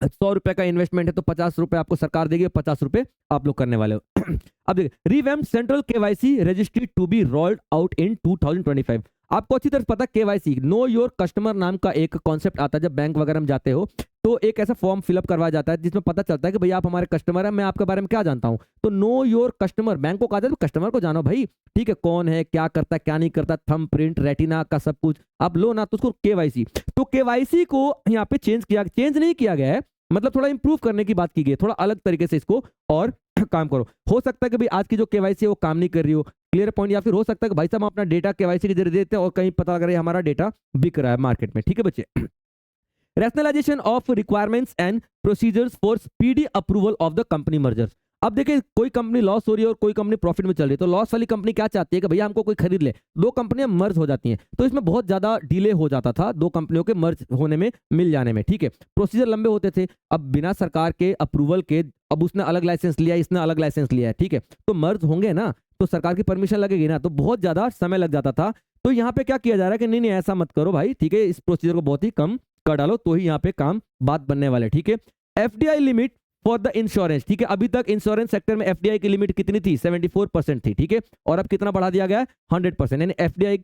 100 रुपए का इन्वेस्टमेंट है तो 50 रुपए आपको सरकार देगी, 50 रुपए आप लोग करने वाले हो। अब देखिए, revamp central KYC registry to be rolled out in 2025। आपको अच्छी तरह पता, केवाईसी, नो योर कस्टमर नाम का एक कॉन्सेप्ट आता है। जब बैंक वगैरह में जाते हो तो एक ऐसा फॉर्म फिलअप करवाया जाता है जिसमें पता चलता है कि भैया आप हमारे कस्टमर हैं, मैं आपके बारे में क्या जानता हूं। तो नो योर कस्टमर, बैंक को कहा जाए तो कस्टमर को जानो भाई, ठीक है, कौन है, क्या करता है, क्या नहीं करता, थंब प्रिंट, रेटिना का सब कुछ आप लो ना, तो उसको केवाईसी। तो केवाईसी को यहाँ पे चेंज नहीं किया गया है, मतलब थोड़ा इंप्रूव करने की बात की गई, थोड़ा अलग तरीके से इसको और काम करो। हो सकता है कि भाई आज की जो केवाईसी है वो काम नहीं कर रही हो, क्लियर पॉइंट, या फिर हो सकता है कि भाई साहब हम अपना डेटा केवाईसी के जरिए देते हैं और कहीं पता लग रहा है हमारा डेटा बिक रहा है मार्केट में, ठीक है बच्चे। Rationalisation of requirements and procedures for speedy approval of the company mergers. अब देखिए कोई कंपनी लॉस हो रही है और कोई कंपनी प्रॉफिट में चल रही है, तो लॉस वाली कंपनी क्या चाहती है कि भैया हमको कोई खरीद ले, दो कंपनियां मर्ज हो जाती हैं, तो इसमें बहुत ज्यादा डिले हो जाता था दो कंपनियों के मर्ज होने में, मिल जाने में, ठीक है, प्रोसीजर लंबे होते थे। अब बिना सरकार के अप्रूवल के, अब उसने अलग लाइसेंस लिया, इसने अलग लाइसेंस लिया है, ठीक है, तो मर्ज होंगे ना, तो सरकार की परमिशन लगेगी ना, तो बहुत ज्यादा समय लग जाता था। तो यहाँ पे क्या किया जा रहा है कि नहीं ऐसा मत करो भाई, ठीक है, इस प्रोसीजर को बहुत ही कम कर डालो, तो ही यहाँ पे काम बात बनने वाले, ठीक है। FDI limit for the insurance, ठीक है, अभी तक इंश्योरेंस सेक्टर में एफडीआई की लिमिट कितनी थी, 74% थी, ठीक है, और अब कितना बढ़ा दिया गया है, 100%, यानी एफडीआई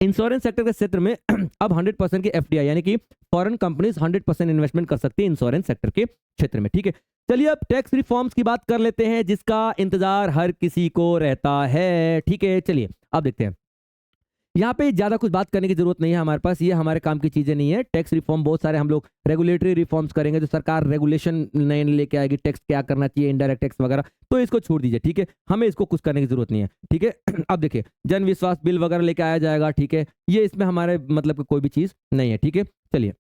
इंश्योरेंस सेक्टर के क्षेत्र में अब 100% की एफडीआई, यानी कि फॉरेन कंपनीज 100% इन्वेस्टमेंट कर सकती है इंश्योरेंस सेक्टर के क्षेत्र में, ठीक है। चलिए अब टैक्स रिफॉर्म्स की बात कर लेते हैं, जिसका इंतजार हर किसी को रहता है, ठीक है। चलिए अब देखते हैं, यहाँ पे ज्यादा कुछ बात करने की जरूरत नहीं है हमारे पास, ये हमारे काम की चीजें नहीं है। टैक्स रिफॉर्म बहुत सारे हम लोग रेगुलेटरी रिफॉर्म्स करेंगे, जो सरकार रेगुलेशन नए लेके आएगी, टैक्स क्या करना चाहिए, इनडायरेक्ट टैक्स वगैरह, तो इसको छोड़ दीजिए, ठीक है, हमें इसको कुछ करने की जरूरत नहीं है, ठीक है। अब देखिए जन विश्वास बिल वगैरह लेके आया जाएगा, ठीक है, ये इसमें हमारे मतलब कोई भी चीज नहीं है, ठीक है। चलिए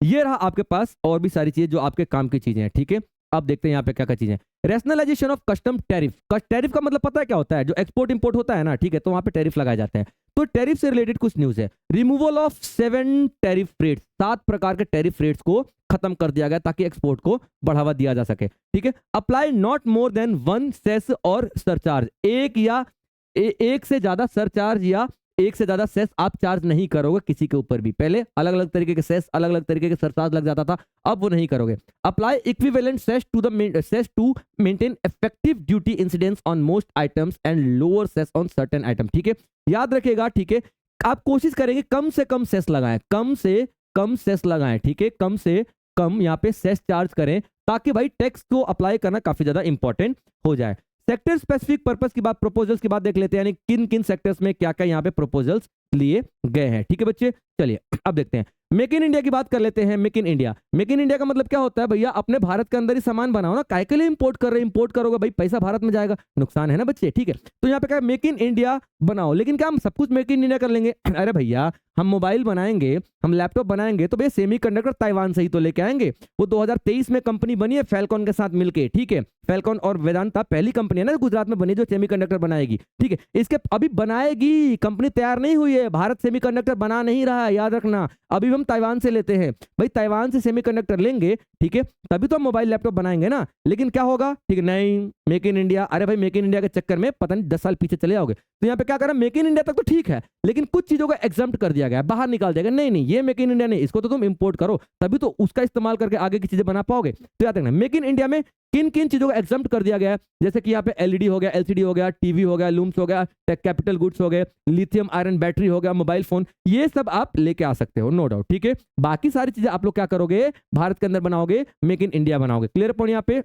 ये रहा आपके पास और भी सारी चीजें जो आपके काम की चीजें हैं, ठीक है। अब देखते हैं यहाँ पे क्या क्या चीजें। Rationalisation of custom tariff. Tariff का मतलब पता है क्या होता है? जो एक्सपोर्ट इंपोर्ट होता है ना, ठीक है, तो वहां पे टैरिफ लगाए जाते हैं। तो टैरिफ से रिलेटेड कुछ न्यूज है। रिमूवल ऑफ 7 टैरिफ रेट्स, 7 प्रकार के टैरिफ रेट्स को खत्म कर दिया गया ताकि एक्सपोर्ट को बढ़ावा दिया जा सके, ठीक है। Apply not more than 1 cess और सरचार्ज, एक से ज्यादा सरचार्ज या एक से ज्यादा सेस आप चार्ज नहीं करोगे किसी के ऊपर भी। पहले अलग अलग तरीके के सेस, अलग अलग तरीके के सरचार्ज लग जाता था, अब वो नहीं करोगे। Apply equivalent cess to maintain effective duty incidence on most items and lower cess on certain item, ठीक है, याद रखिएगा, ठीक है। आप कोशिश करेंगे कम से कम सेस लगाएं, कम से कम सेस लगाएं, ठीक है, कम से कम यहाँ पे सेस चार्ज करें ताकि भाई टैक्स को अप्लाई करना काफी ज्यादा इंपॉर्टेंट हो जाए। सेक्टर स्पेसिफिक पर्पस की बात, प्रपोजल्स की बात देख लेते हैं, यानी किन किन सेक्टर्स में क्या क्या यहाँ पे प्रपोजल्स लिए गए हैं, ठीक है बच्चे। चलिए अब देखते हैं, मेक इन इंडिया की बात कर लेते हैं। Make in India, make in India का मतलब क्या होता है भैया? अपने भारत के अंदर ही सामान बनाओ ना, काहे के लिए इंपोर्ट कर रहे हैं? इंपोर्ट करोगे भाई पैसा भारत में जाएगा, नुकसान है ना बच्चे, ठीक है। तो यहाँ पे क्या, मेक इन इंडिया बनाओ, लेकिन क्या हम सब कुछ मेक इन इंडिया कर लेंगे? अरे भैया हम मोबाइल बनाएंगे, हम लैपटॉप बनाएंगे, तो भैया सेमीकंडक्टर ताइवान से ही तो लेके आएंगे। वो 2023 में कंपनी बनी है फैल्कॉन के साथ मिलके, ठीक है। फैल्कॉन और वेदांता पहली कंपनी है ना गुजरात में बनी जो सेमीकंडक्टर बनाएगी, ठीक है। इसके अभी बनाएगी, कंपनी तैयार नहीं हुई है, भारत सेमीकंडक्टर बना नहीं रहा है, याद रखना। अभी हम ताइवान से लेते हैं भाई, ताइवान से सेमीकंडक्टर लेंगे, ठीक है, तभी तो हम मोबाइल लैपटॉप बनाएंगे ना। लेकिन क्या होगा, ठीक है, नहीं मेक इन इंडिया, अरे भाई मेक इन इंडिया के चक्कर में पता नहीं 10 साल पीछे चले जाओगे। तो यहाँ पे क्या करा, मेक इन इंडिया तक तो ठीक है, लेकिन कुछ चीजों को एग्जम्प्ट कर दिया गया, बाहर निकाल दिया गया, नहीं ये मेक इन इंडिया नहीं, इसको तो तुम इंपोर्ट करो, तभी तो उसका इस्तेमाल करके आगे की चीजें बना पाओगे। तो याद रखना मेक इन इंडिया में किन किन चीजों को एग्जम्प्ट कर दिया गया है, जैसे कि यहाँ पे एलईडी हो गया, एलसीडी हो गया, टीवी हो गया, लूम्स हो गया, कैपिटल गुड्स हो गए, लिथियम आयरन बैटरी हो गया, मोबाइल फोन, ये सब आप लेके आ सकते हो, नो डाउट, ठीक है। बाकी सारी चीजें आप लोग क्या करोगे, भारत के अंदर बनाओगे, मेक इन इंडिया बनाओगे। क्लियर पॉइंट यहाँ पे।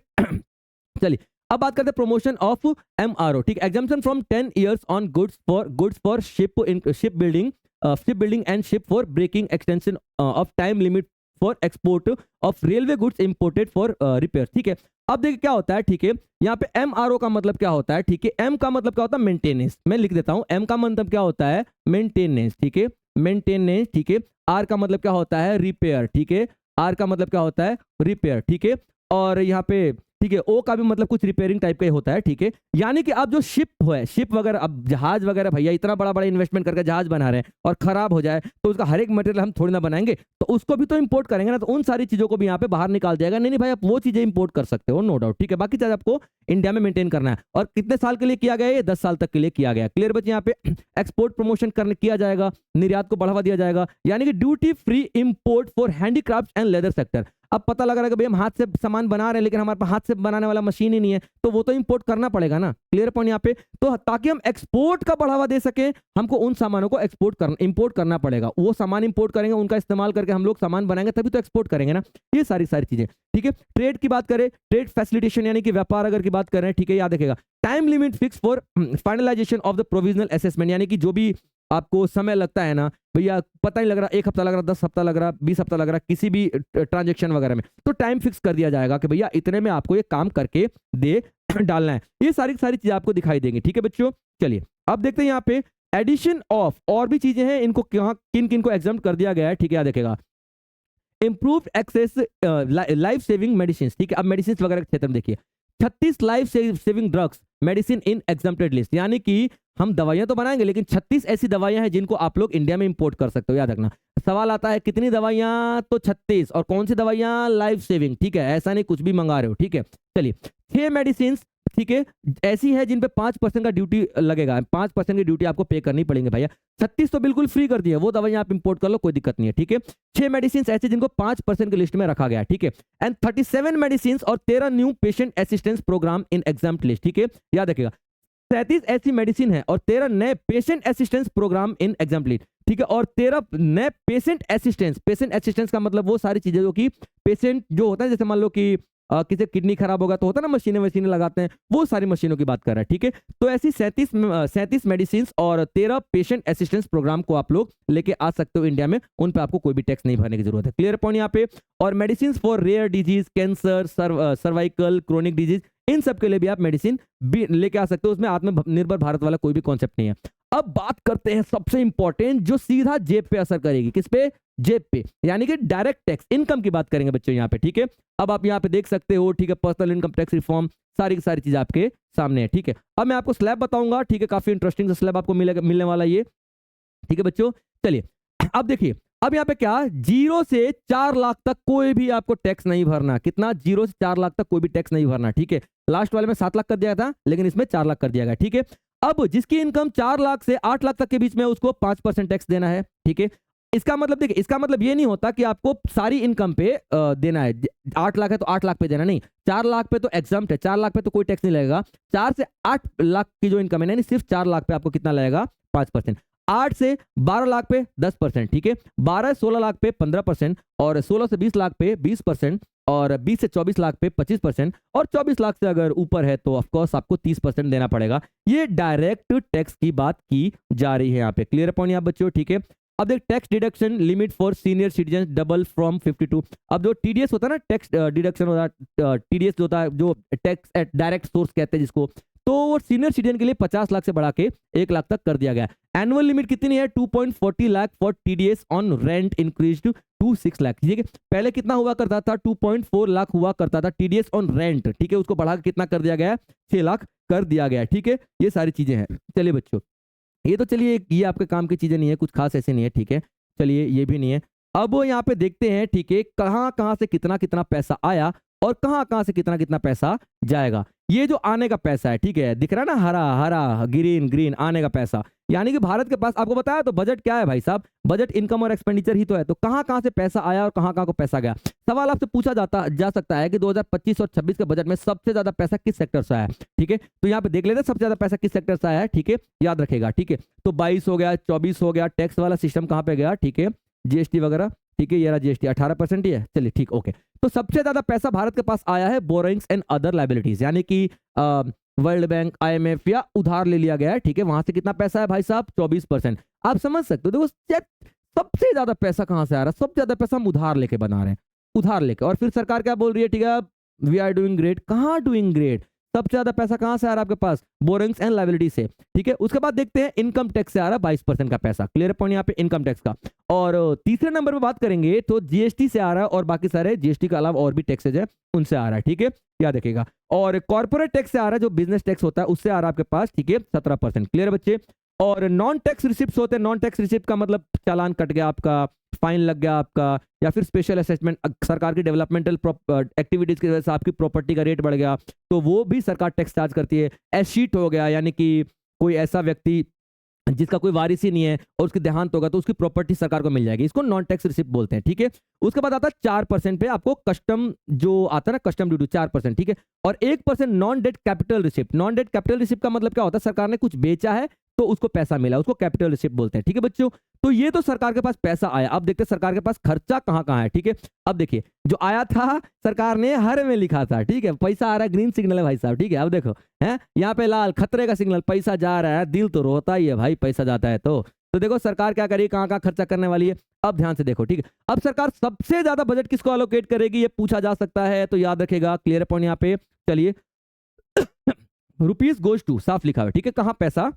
चलिए अब बात करते हैं प्रमोशन ऑफ एमआरओ, ठीक, exemption from 10 years on goods for ship building and ship for breaking, extension of time limit for export of railway goods imported for repair, ठीक है। अब देखिए क्या होता है, ठीक है, यहाँ पे एमआरओ का मतलब क्या होता है, ठीक है, एम का मतलब क्या होता है, मेंटेनेंस, मैं लिख देता हूं, एम का मतलब क्या होता है, मेंटेनेंस, ठीक है, मेंटेनेंस, ठीक है। आर का मतलब क्या होता है, रिपेयर, ठीक है, आर का मतलब क्या होता है, रिपेयर, ठीक है। और यहाँ पे ठीक है, ओ का भी मतलब कुछ रिपेयरिंग टाइप का ही होता है, ठीक है। यानी कि अब जो शिप वगैरह, अब जहाज वगैरह, भैया इतना बड़ा बड़ा इन्वेस्टमेंट करके जहाज बना रहे हैं और खराब हो जाए तो उसका हर एक मटेरियल हम थोड़ी ना बनाएंगे, तो उसको भी तो इंपोर्ट करेंगे ना, तो उन सारी चीजों को भी यहाँ पे बाहर निकाल दिया गया। नहीं भाई आप वो चीजें इंपोर्ट कर सकते हो, नो डाउट, ठीक है। बाकी चीज आपको इंडिया में मेंटेन करना है, और कितने साल के लिए किया गया है, 10 साल तक के लिए किया गया। क्लियर बच्चे, यहाँ पे एक्सपोर्ट प्रमोशन करने किया जाएगा, निर्यात को बढ़ावा दिया जाएगा, यानी कि duty free import for handicraft and leather sector. अब पता लग रहा है कि भाई हम हाथ से सामान बना रहे हैं, लेकिन हमारे पास हाथ से बनाने वाला मशीन ही नहीं है, तो वो तो इंपोर्ट करना पड़ेगा ना। क्लियर पॉइंट यहाँ पे। तो ताकि हम एक्सपोर्ट का बढ़ावा दे सके, हमको उन सामानों को इंपोर्ट करना पड़ेगा। वो सामान इंपोर्ट करेंगे, उनका इस्तेमाल करके हम लोग सामान बनाएंगे, तभी तो एक्सपोर्ट करेंगे ना। ये सारी चीजें, ठीक है। ट्रेड की बात करें, ट्रेड फैसिलिटेशन यानी कि व्यापार अगर की बात करें, ठीक है, याद रखेगा time limit fix for finalisation of the provisional assessment, यानी कि जो भी आपको समय लगता है ना भैया, पता नहीं लग रहा 1 हफ्ता लग रहा, 10 हफ्ता लग रहा, 20 हफ्ता लग रहा, किसी भी ट्रांजेक्शन वगैरह में, तो टाइम फिक्स कर दिया जाएगा कि भैया इतने में आपको ये काम करके दे डालना है। ये सारी चीजें आपको दिखाई देंगी, ठीक है बच्चों। चलिए अब देखते हैं यहाँ पे एडिशन ऑफ और भी चीजें हैं, इनको किन किन को एग्जाम कर दिया गया है, ठीक है, याद रखेगा। Improved access life saving medicine, ठीक है। अब मेडिसिन वगैरह के क्षेत्र में देखिए 36 life saving drugs medicine in exempted list, यानी कि हम दवाइयां तो बनाएंगे, लेकिन 36 ऐसी दवाइयां हैं जिनको आप लोग इंडिया में इंपोर्ट कर सकते हो। याद रखना सवाल आता है कितनी दवाइयां, तो 36, और कौन सी दवाइयां, लाइफ सेविंग, ठीक है, ऐसा नहीं कुछ भी मंगा रहे हो, ठीक है। चलिए 6 मेडिसिन, ठीक है, ऐसी है जिन पे 5% का ड्यूटी लगेगा, 5% की ड्यूटी आपको पे करनी पड़ेंगे भैया। 36 तो बिल्कुल फ्री कर दिया, वो दवाइयां आप इंपोर्ट कर लो, कोई दिक्कत नहीं है, ठीक है। 6 मेडिसिन ऐसे जिनको 5% की लिस्ट में रखा गया, ठीक है। एंड 37 मेडिसिन और 13 न्यू पेशेंट असिस्टेंस प्रोग्राम इन एग्जाम्प्ट लिस्ट, ठीक है, याद रखेगा। 37 ऐसी मेडिसिन है और 13 नए patient assistance programme in example, ठीक है, और 13 नए पेशेंट असिस्टेंस का मतलब वो सारी चीजें जो कि पेशेंट जो होता है, जैसे मान लो कि किसी किडनी खराब होगा तो होता है ना, मशीनें वशीनें लगाते हैं, वो सारी मशीनों की बात कर रहा है। ठीक है, तो ऐसी 37 मेडिसिन और 13 पेशेंट असिस्टेंस प्रोग्राम को आप लोग लेके आ सकते हो इंडिया में, उन पे आपको कोई भी टैक्स नहीं भरने की जरूरत है। क्लियर पॉइंट यहाँ पे। और medicine for rare disease, cancer, cervical, chronic disease, इन सब के लिए भी आप मेडिसिन भी लेके आ सकते हो। उसमें आत्मनिर्भर भारत वाला कोई भी कॉन्सेप्ट नहीं है। अब बात करते हैं सबसे इंपॉर्टेंट, जो सीधा जेब पे असर करेगी। किस पे? जेब पे, यानी कि डायरेक्ट टैक्स, इनकम की बात करेंगे बच्चों यहाँ पे। ठीक है, अब आप यहाँ पे देख सकते हो, ठीक है, पर्सनल इनकम टैक्स रिफॉर्म, सारी की सारी चीजें आपके सामने है। ठीक है, अब मैं आपको स्लैब बताऊंगा। ठीक है, काफी इंटरेस्टिंग स्लैब आपको मिलने वाला ये। ठीक है बच्चों, चलिए अब देखिए, अब यहाँ पे क्या, 0 से 4 लाख तक कोई भी आपको टैक्स नहीं भरना। कितना? 0 से 4 लाख तक कोई भी टैक्स नहीं भरना। ठीक है, लास्ट वाले में 7 लाख कर दिया था, लेकिन इसमें 4 लाख कर दिया गया। ठीक है, अब जिसकी इनकम 4 लाख से 8 लाख तक के बीच में, उसको 5% टैक्स देना है। ठीक है, इसका मतलब देखिए, इसका मतलब ये नहीं होता कि आपको सारी इनकम पे देना है। 8 लाख है तो 8 लाख पे देना नहीं, 4 लाख पे तो एग्जाम्प्ट है, 4 लाख पे तो कोई टैक्स नहीं लगेगा। 4 से 8 लाख की जो इनकम है, नहीं सिर्फ 4 लाख पे आपको कितना लगेगा? 5%। 8 से 12 लाख पे 10%। ठीक है, 12 से 16 लाख पे 15%, और 16 से 20 लाख पे 20%, और 20 से 24 लाख पे 25%, और 24 लाख से अगर ऊपर है तो ऑफकोर्स आपको 30% देना पड़ेगा। ये डायरेक्ट टैक्स की बात की जा रही है यहाँ पे। क्लियर पॉइंट यहाँ बच्चों? ठीक है, अब देख, tax deduction limit for senior citizen double from 52। अब जो टीडीएस होता है ना, टैक्स डिडक्शन होता है, टीडीएस होता है जो टैक्स एट डायरेक्ट सोर्स कहते हैं जिसको, तो वो सीनियर सिटीजन के लिए 50 लाख से बढ़ा के 1 लाख तक कर दिया गया। एनुअल लिमिट कितनी है? 2.40 lakh for TDS on rent increased to 6 lakh. ठीक है, पहले कितना हुआ करता था? 2.4 लाख हुआ करता था टीडीएस ऑन रेंट। ठीक है, उसको बढ़ा के कितना कर दिया गया? 6 लाख कर दिया गया। ठीक है, ये सारी चीजें हैं। चलिए बच्चों, ये तो चलिए, ये आपके काम की चीजें नहीं है, कुछ खास ऐसे नहीं है। ठीक है, चलिए ये भी नहीं है। अब यहाँ पे देखते हैं, ठीक है, कहाँ कहाँ से कितना कितना पैसा आया और कहाँ कहाँ से कितना कितना पैसा जाएगा। ये जो आने का पैसा है, ठीक है, दिख रहा है ना, हरा हरा ग्रीन ग्रीन आने का पैसा, यानी कि भारत के पास, आपको बताया तो बजट क्या है भाई साहब, बजट इनकम और एक्सपेंडिचर ही तो है। तो कहाँ कहाँ से पैसा आया और कहाँ कहाँ को पैसा गया। सवाल आपसे पूछा जा सकता है कि 2025 और 26 के बजट में सबसे ज्यादा पैसा किस सेक्टर से आया है। ठीक है, तो यहाँ पे देख लेते हैं सबसे ज्यादा पैसा किस सेक्टर से आया है। ठीक है, याद रखेगा। ठीक है, तो 22 हो गया, 24 हो गया, टैक्स वाला सिस्टम कहाँ पे गया? ठीक है, जीएसटी वगैरह। ठीक है, ये रहा जीएसटी 18% ही है। चलिए ठीक, ओके। तो सबसे ज्यादा पैसा भारत के पास आया है बोरोइंग्स एंड अदर लायबिलिटीज, यानी कि वर्ल्ड बैंक, आईएमएफ या उधार ले लिया गया है। ठीक है, वहां से कितना पैसा है भाई साहब? 24%। आप समझ सकते हो, देखो सबसे ज्यादा पैसा कहां से आ रहा है? सबसे ज्यादा पैसा हम उधार लेके बना रहे हैं, उधार लेके। और फिर सरकार क्या बोल रही है? ठीक है, वी आर डूइंग ग्रेट। कहाँ डूइंग ग्रेट? सबसे ज्यादा पैसा कहां से आ रहा है आपके पास? बोरोइंग्स एंड लायबिलिटी से। ठीक है, उसके बाद देखते हैं इनकम टैक्स से आ रहा है 22% का पैसा। क्लियर पॉइंट यहाँ पे इनकम टैक्स का। और तीसरे नंबर पे बात करेंगे तो जीएसटी से आ रहा है, और बाकी सारे जीएसटी के अलावा और भी टैक्सेज है उनसे आ रहा है। ठीक है, याद रखिएगा। और कॉर्पोरेट टैक्स से आ रहा है, जो बिजनेस टैक्स होता है उससे आ रहा है आपके पास। ठीक है, 17%। क्लियर बच्चे? और नॉन टैक्स रिसिप्ट होते हैं, नॉन टैक्स रिसिप्ट का मतलब चालान कट गया आपका, फाइन लग गया आपका, या फिर स्पेशल असेसमेंट, सरकार की डेवलपमेंटल एक्टिविटीज की वजह से आपकी प्रॉपर्टी का रेट बढ़ गया, तो वो भी सरकार टैक्स चार्ज करती है। एशीट हो गया, यानी कि कोई ऐसा व्यक्ति जिसका कोई वारिस ही नहीं है और उसकी देहांत होगा तो उसकी प्रॉपर्टी सरकार को मिल जाएगी, इसको नॉन टैक्स रिसिप्ट बोलते हैं। ठीक है, उसके बाद आता है 4% पे आपको कस्टम जो आता है ना, कस्टम ड्यूटी 4%। ठीक है, और 1% non debt capital receipt. Non debt capital receipt का मतलब क्या होता है? सरकार ने कुछ बेचा है तो उसको पैसा मिला, उसको कैपिटल रिसिप्ट बोलते हैं। ठीक है बच्चों, तो ये तो सरकार के पास पैसा आया। अब देखते हैं सरकार के पास खर्चा कहाँ कहाँ है। ठीक है, अब देखिए, जो आया था सरकार ने हरे में लिखा था। ठीक है, पैसा आ रहा है, ग्रीन सिग्नल है भाई साहब। ठीक है, अब देखो है यहाँ पे लाल खतरे का सिग्नल, पैसा जा रहा है, दिल तो रोता ही है भाई पैसा जाता है तो देखो सरकार क्या करेगी, कहाँ कहाँ खर्चा करने वाली है। अब ध्यान से देखो। ठीक है, अब सरकार सबसे ज्यादा बजट किसको अलोकेट करेगी, ये पूछा जा सकता है, तो याद रखेगा। क्लियर पॉइंट यहाँ पे। चलिए, रुपीज गोज टू, साफ लिखा हुआ है। ठीक है, कहाँ पैसा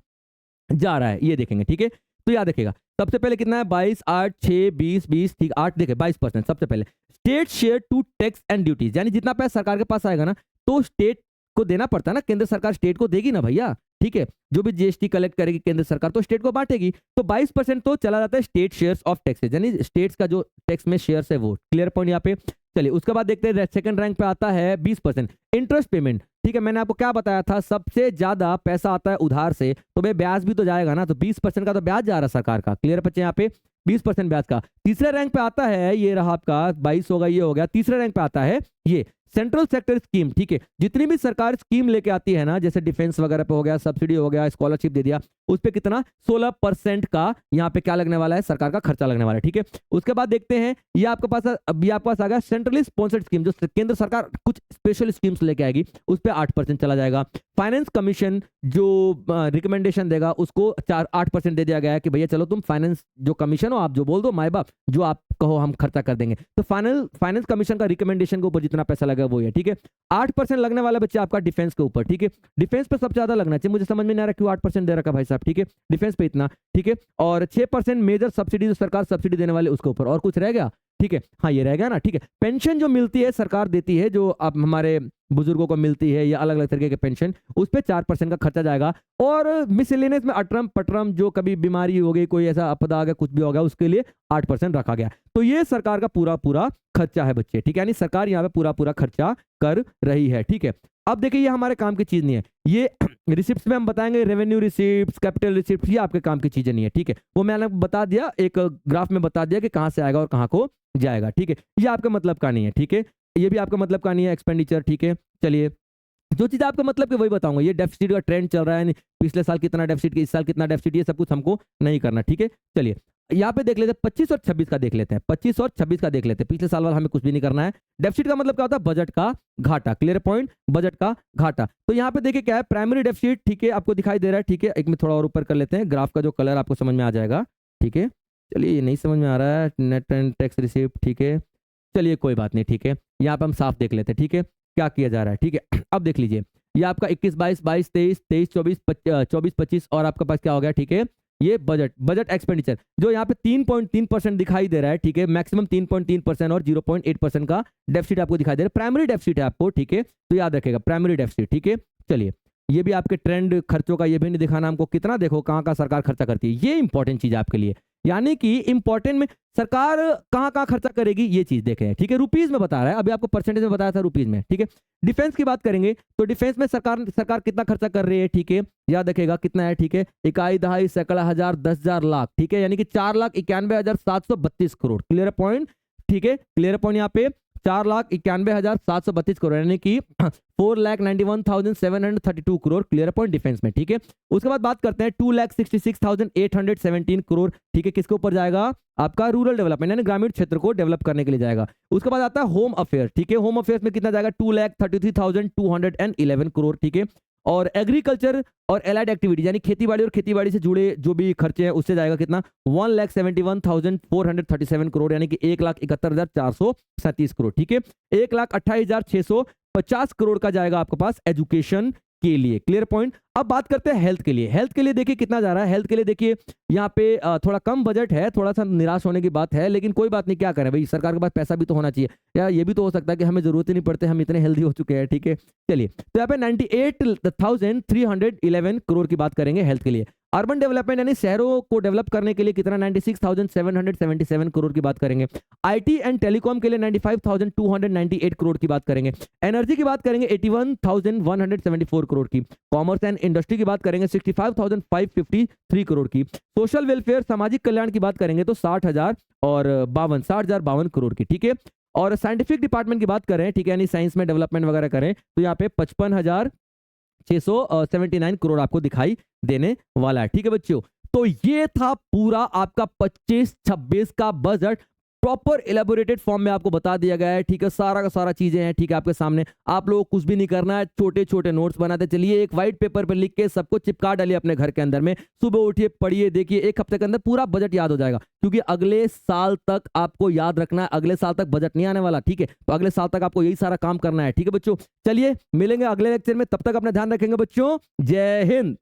जा रहा है ये देखेंगे। ठीक है, तो याद रखेगा सबसे पहले कितना है? 22, 8, 6, 20, 20, ठीक 8 देखे 22%। सबसे पहले state share to tax and duties, यानी जितना पैसा सरकार के पास आएगा ना तो स्टेट को देना पड़ता है ना, केंद्र सरकार स्टेट को देगी ना भैया। ठीक है, जो भी जीएसटी कलेक्ट करेगी केंद्र सरकार तो स्टेट को बांटेगी, तो 22% तो चला जाता है स्टेट शेयर्स ऑफ टैक्सेस, यानी स्टेट्स का जो टैक्स में शेयर्स है वो। क्लियर पॉइंट यहाँ पे। चलिए, उसके बाद देखते हैं सेकंड रैंक पे आता है 20% इंटरेस्ट पेमेंट। ठीक है, मैंने आपको क्या बताया था, सबसे ज्यादा पैसा आता है उधार से, तो भाई ब्याज भी तो जाएगा ना, तो 20% का तो ब्याज जा रहा है सरकार का। क्लियर बच्चे? यहाँ पे 20% ब्याज का। तीसरे रैंक पे आता है, ये रहा आपका 22 होगा, ये हो गया। तीसरे रैंक पे आता है ये सेंट्रल सेक्टर स्कीम, ठीक है, जितनी भी सरकार स्कीम लेके आती है ना, जैसे डिफेंस वगैरह पे हो गया, सब्सिडी हो गया, स्कॉलरशिप दे दिया, उस पे कितना 16% का यहाँ पे क्या लगने वाला है, सरकार का खर्चा लगने वाला है, ठीक है। उसके बाद देखते हैं ये आपके पास अभी आपके पास आ गया सेंट्रली स्पॉन्सर्ड स्कीम, जो केंद्र सरकार कुछ स्पेशल स्कीम्स लेके आएगी, उस पे 8% चला जाएगा। फाइनेंस कमीशन जो रिकमेंडेशन देगा उसको 8% दे दिया गया है कि भैया चलो तुम फाइनेंस जो कमीशन हो, आप जो बोल दो माई बाप, जो आप कहो हम खर्चा कर देंगे। तो फाइनेंस कमीशन का रिकमेंडेशन के ऊपर जितना पैसा लगा वो है, ठीक है। 8% लगने वाला बच्चा आपका डिफेंस के ऊपर, ठीक है। डिफेंस पे सबसे ज्यादा लगना चाहिए, मुझे समझ में नहीं आ रहा क्यों 8% दे रखा भाई साहब, ठीक है। डिफेंस पे इतना, ठीक है। और 6% मेजर सब्सिडी जो सरकार सब्सिडी देने वाले उसके ऊपर, और कुछ रह गया, ठीक है, हाँ ये रह गया ना, ठीक है। पेंशन जो मिलती है सरकार देती है, जो अब हमारे बुजुर्गों को मिलती है या अलग अलग तरीके के पेंशन, उस पे 4% का खर्चा जाएगा। और मिसलेनियस में अटरम पटरम जो कभी बीमारी हो गई, कोई ऐसा आपदा आ गया, कुछ भी हो गया, उसके लिए 8% रखा गया। तो ये सरकार का पूरा पूरा खर्चा है बच्चे, ठीक है, यानी सरकार यहाँ पे पूरा पूरा खर्चा कर रही है, ठीक है। अब देखिए ये हमारे काम की चीज नहीं है, ये रिसिप्ट्स में हम बताएंगे, रेवेन्यू रिसिप्ट्स, कैपिटल रिसिप्ट्स, ये आपके काम की चीजें नहीं है, ठीक है। वो मैंने बता दिया, एक ग्राफ में बता दिया कि कहां से आएगा और कहां को जाएगा, ठीक है। ये आपके मतलब का नहीं है, ठीक है, ये भी आपका मतलब का नहीं है एक्सपेंडिचर, ठीक है। चलिए जो चीज आपका मतलब कि वही बताऊंगा, ये डेफिसिट का ट्रेंड चल रहा है, पिछले साल कितना डेफिसिट, इस साल कितना डेफिसिट, ये सब कुछ हमको नहीं करना, ठीक है। चलिए यहाँ पे देख लेते हैं 25 और 26 का देख लेते हैं, 25 और 26 का देख लेते हैं। पिछले साल वाला हमें कुछ भी नहीं करना है। डेफिसिट का मतलब क्या होता है, बजट का घाटा, क्लियर पॉइंट, बजट का घाटा। तो यहाँ पे देखिए क्या है, प्राइमरी डेफिसिट, ठीक है, आपको दिखाई दे रहा है, ठीक है। एक में थोड़ा और ऊपर कर लेते हैं, ग्राफ का जो कलर आपको समझ में आ जाएगा, ठीक है। चलिए ये नहीं समझ में आ रहा है, नेट एंड टैक्स रिसिप्ट, ठीक है, चलिए कोई बात नहीं, ठीक है। यहाँ पे हम साफ देख लेते हैं, ठीक है, क्या किया जा रहा है, ठीक है। अब देख लीजिए ये आपका 21 22 22 23 23 24 25 और आपके पास क्या हो गया, ठीक है, ये बजट एक्सपेंडिचर जो यहाँ पे 3.3% दिखाई दे रहा है, ठीक है। मैक्सिमम 3.3% और 0.8% का डेफिसिट आपको दिखाई दे रहा है, प्राइमरी डेफिसिट है आपको, ठीक है। तो याद रखेगा प्राइमरी डेफिसिट, ठीक है। चलिए ये भी आपके ट्रेंड खर्चों का ये भी नहीं दिखाना हमको, कितना देखो कहाँ का सरकार खर्चा करती है, ये इंपॉर्टेंट चीज आपके लिए, यानी कि इंपॉर्टेंट में सरकार कहाँ कहाँ खर्चा करेगी ये चीज देखें, ठीक है। रुपीज में बता रहा है, अभी आपको परसेंटेज में बताया था रुपीज में, ठीक है। डिफेंस की बात करेंगे तो डिफेंस में सरकार कितना खर्चा कर रही है, ठीक है, याद रखेगा कितना है, ठीक है। इकाई दहाई सैकड़ा हजार 10,000 लाख, ठीक है, यानी कि 4,91,732 करोड़, क्लियर पॉइंट, ठीक है, क्लियर पॉइंट। यहाँ पे 4,91,732 करोड़ यानी कि 4,91,732 करोड़, क्लियर पॉइंट डिफेंस में, ठीक है। उसके बाद बात करते हैं 2,66,817 करोड़, ठीक है, किसके ऊपर जाएगा, आपका रूरल डेवलपमेंट यानी ग्रामीण क्षेत्र को डेवलप करने के लिए जाएगा। उसके बाद आता है होम अफेयर, ठीक है, होम अफेयर्स में कितना जाएगा, 2,33,211 करोड़, ठीक है। और एग्रीकल्चर और एलाइड एक्टिविटीज यानी खेतीबाड़ी और खेतीबाड़ी से जुड़े जो भी खर्चे हैं उससे जाएगा कितना, 1,71,437 करोड़ यानी कि 1,71,437 करोड़, ठीक है। 1,28,650 करोड़ का जाएगा आपके पास एजुकेशन के लिए, क्लियर पॉइंट। अब बात करते हैं हेल्थ के लिए, हेल्थ के लिए देखिए कितना जा रहा है। हेल्थ के लिए देखिए यहाँ पे थोड़ा कम बजट है, थोड़ा सा निराश होने की बात है, लेकिन कोई बात नहीं, क्या करें भाई, सरकार के पास पैसा भी तो होना चाहिए, या ये भी तो हो सकता है कि हमें जरूरत ही नहीं पड़ते, हम इतने हेल्दी हो चुके हैं, ठीक है। चलिए तो यहाँ पे 98,311 करोड़ की बात करेंगे हेल्थ के लिए। अर्बन डेवलपमेंट यानी शहरों को डेवलप करने के लिए कितना, 96,777 करोड़ की बात करेंगे। आईटी एंड टेलीकॉम के लिए 95,298 करोड़ की बात करेंगे। एनर्जी की बात करेंगे 81,174 करोड़ की। कॉमर्स एंड इंडस्ट्री की बात करेंगे 65,553 करोड़ की। सोशल वेलफेयर सामाजिक कल्याण की बात करेंगे तो 60,052 करोड़ की, ठीक है। और साइंटिफिक डिपार्टमेंट की बात करें, ठीक है, यानी साइंस में डेवलपमेंट वगैरह करें तो यहाँ पे 55,679 करोड़ आपको दिखाई देने वाला है, ठीक है बच्चों। तो ये था पूरा आपका 25-26 का बजट, प्रॉपर इलेबोरेटेड फॉर्म में आपको बता दिया गया है, ठीक है। सारा का सारा चीजें हैं, ठीक है, आपके सामने। आप लोग कुछ भी नहीं करना है, छोटे छोटे नोट्स बनाते चलिए, एक व्हाइट पेपर पे लिख के सबको चिपका डालिए अपने घर के अंदर में। सुबह उठिए, पढ़िए, देखिए, एक हफ्ते के अंदर पूरा बजट याद हो जाएगा, क्योंकि अगले साल तक आपको याद रखना है, अगले साल तक बजट नहीं आने वाला, ठीक है। तो अगले साल तक आपको यही सारा काम करना है, ठीक है बच्चों। चलिए मिलेंगे अगले लेक्चर में, तब तक अपना ध्यान रखेंगे बच्चों। जय हिंद।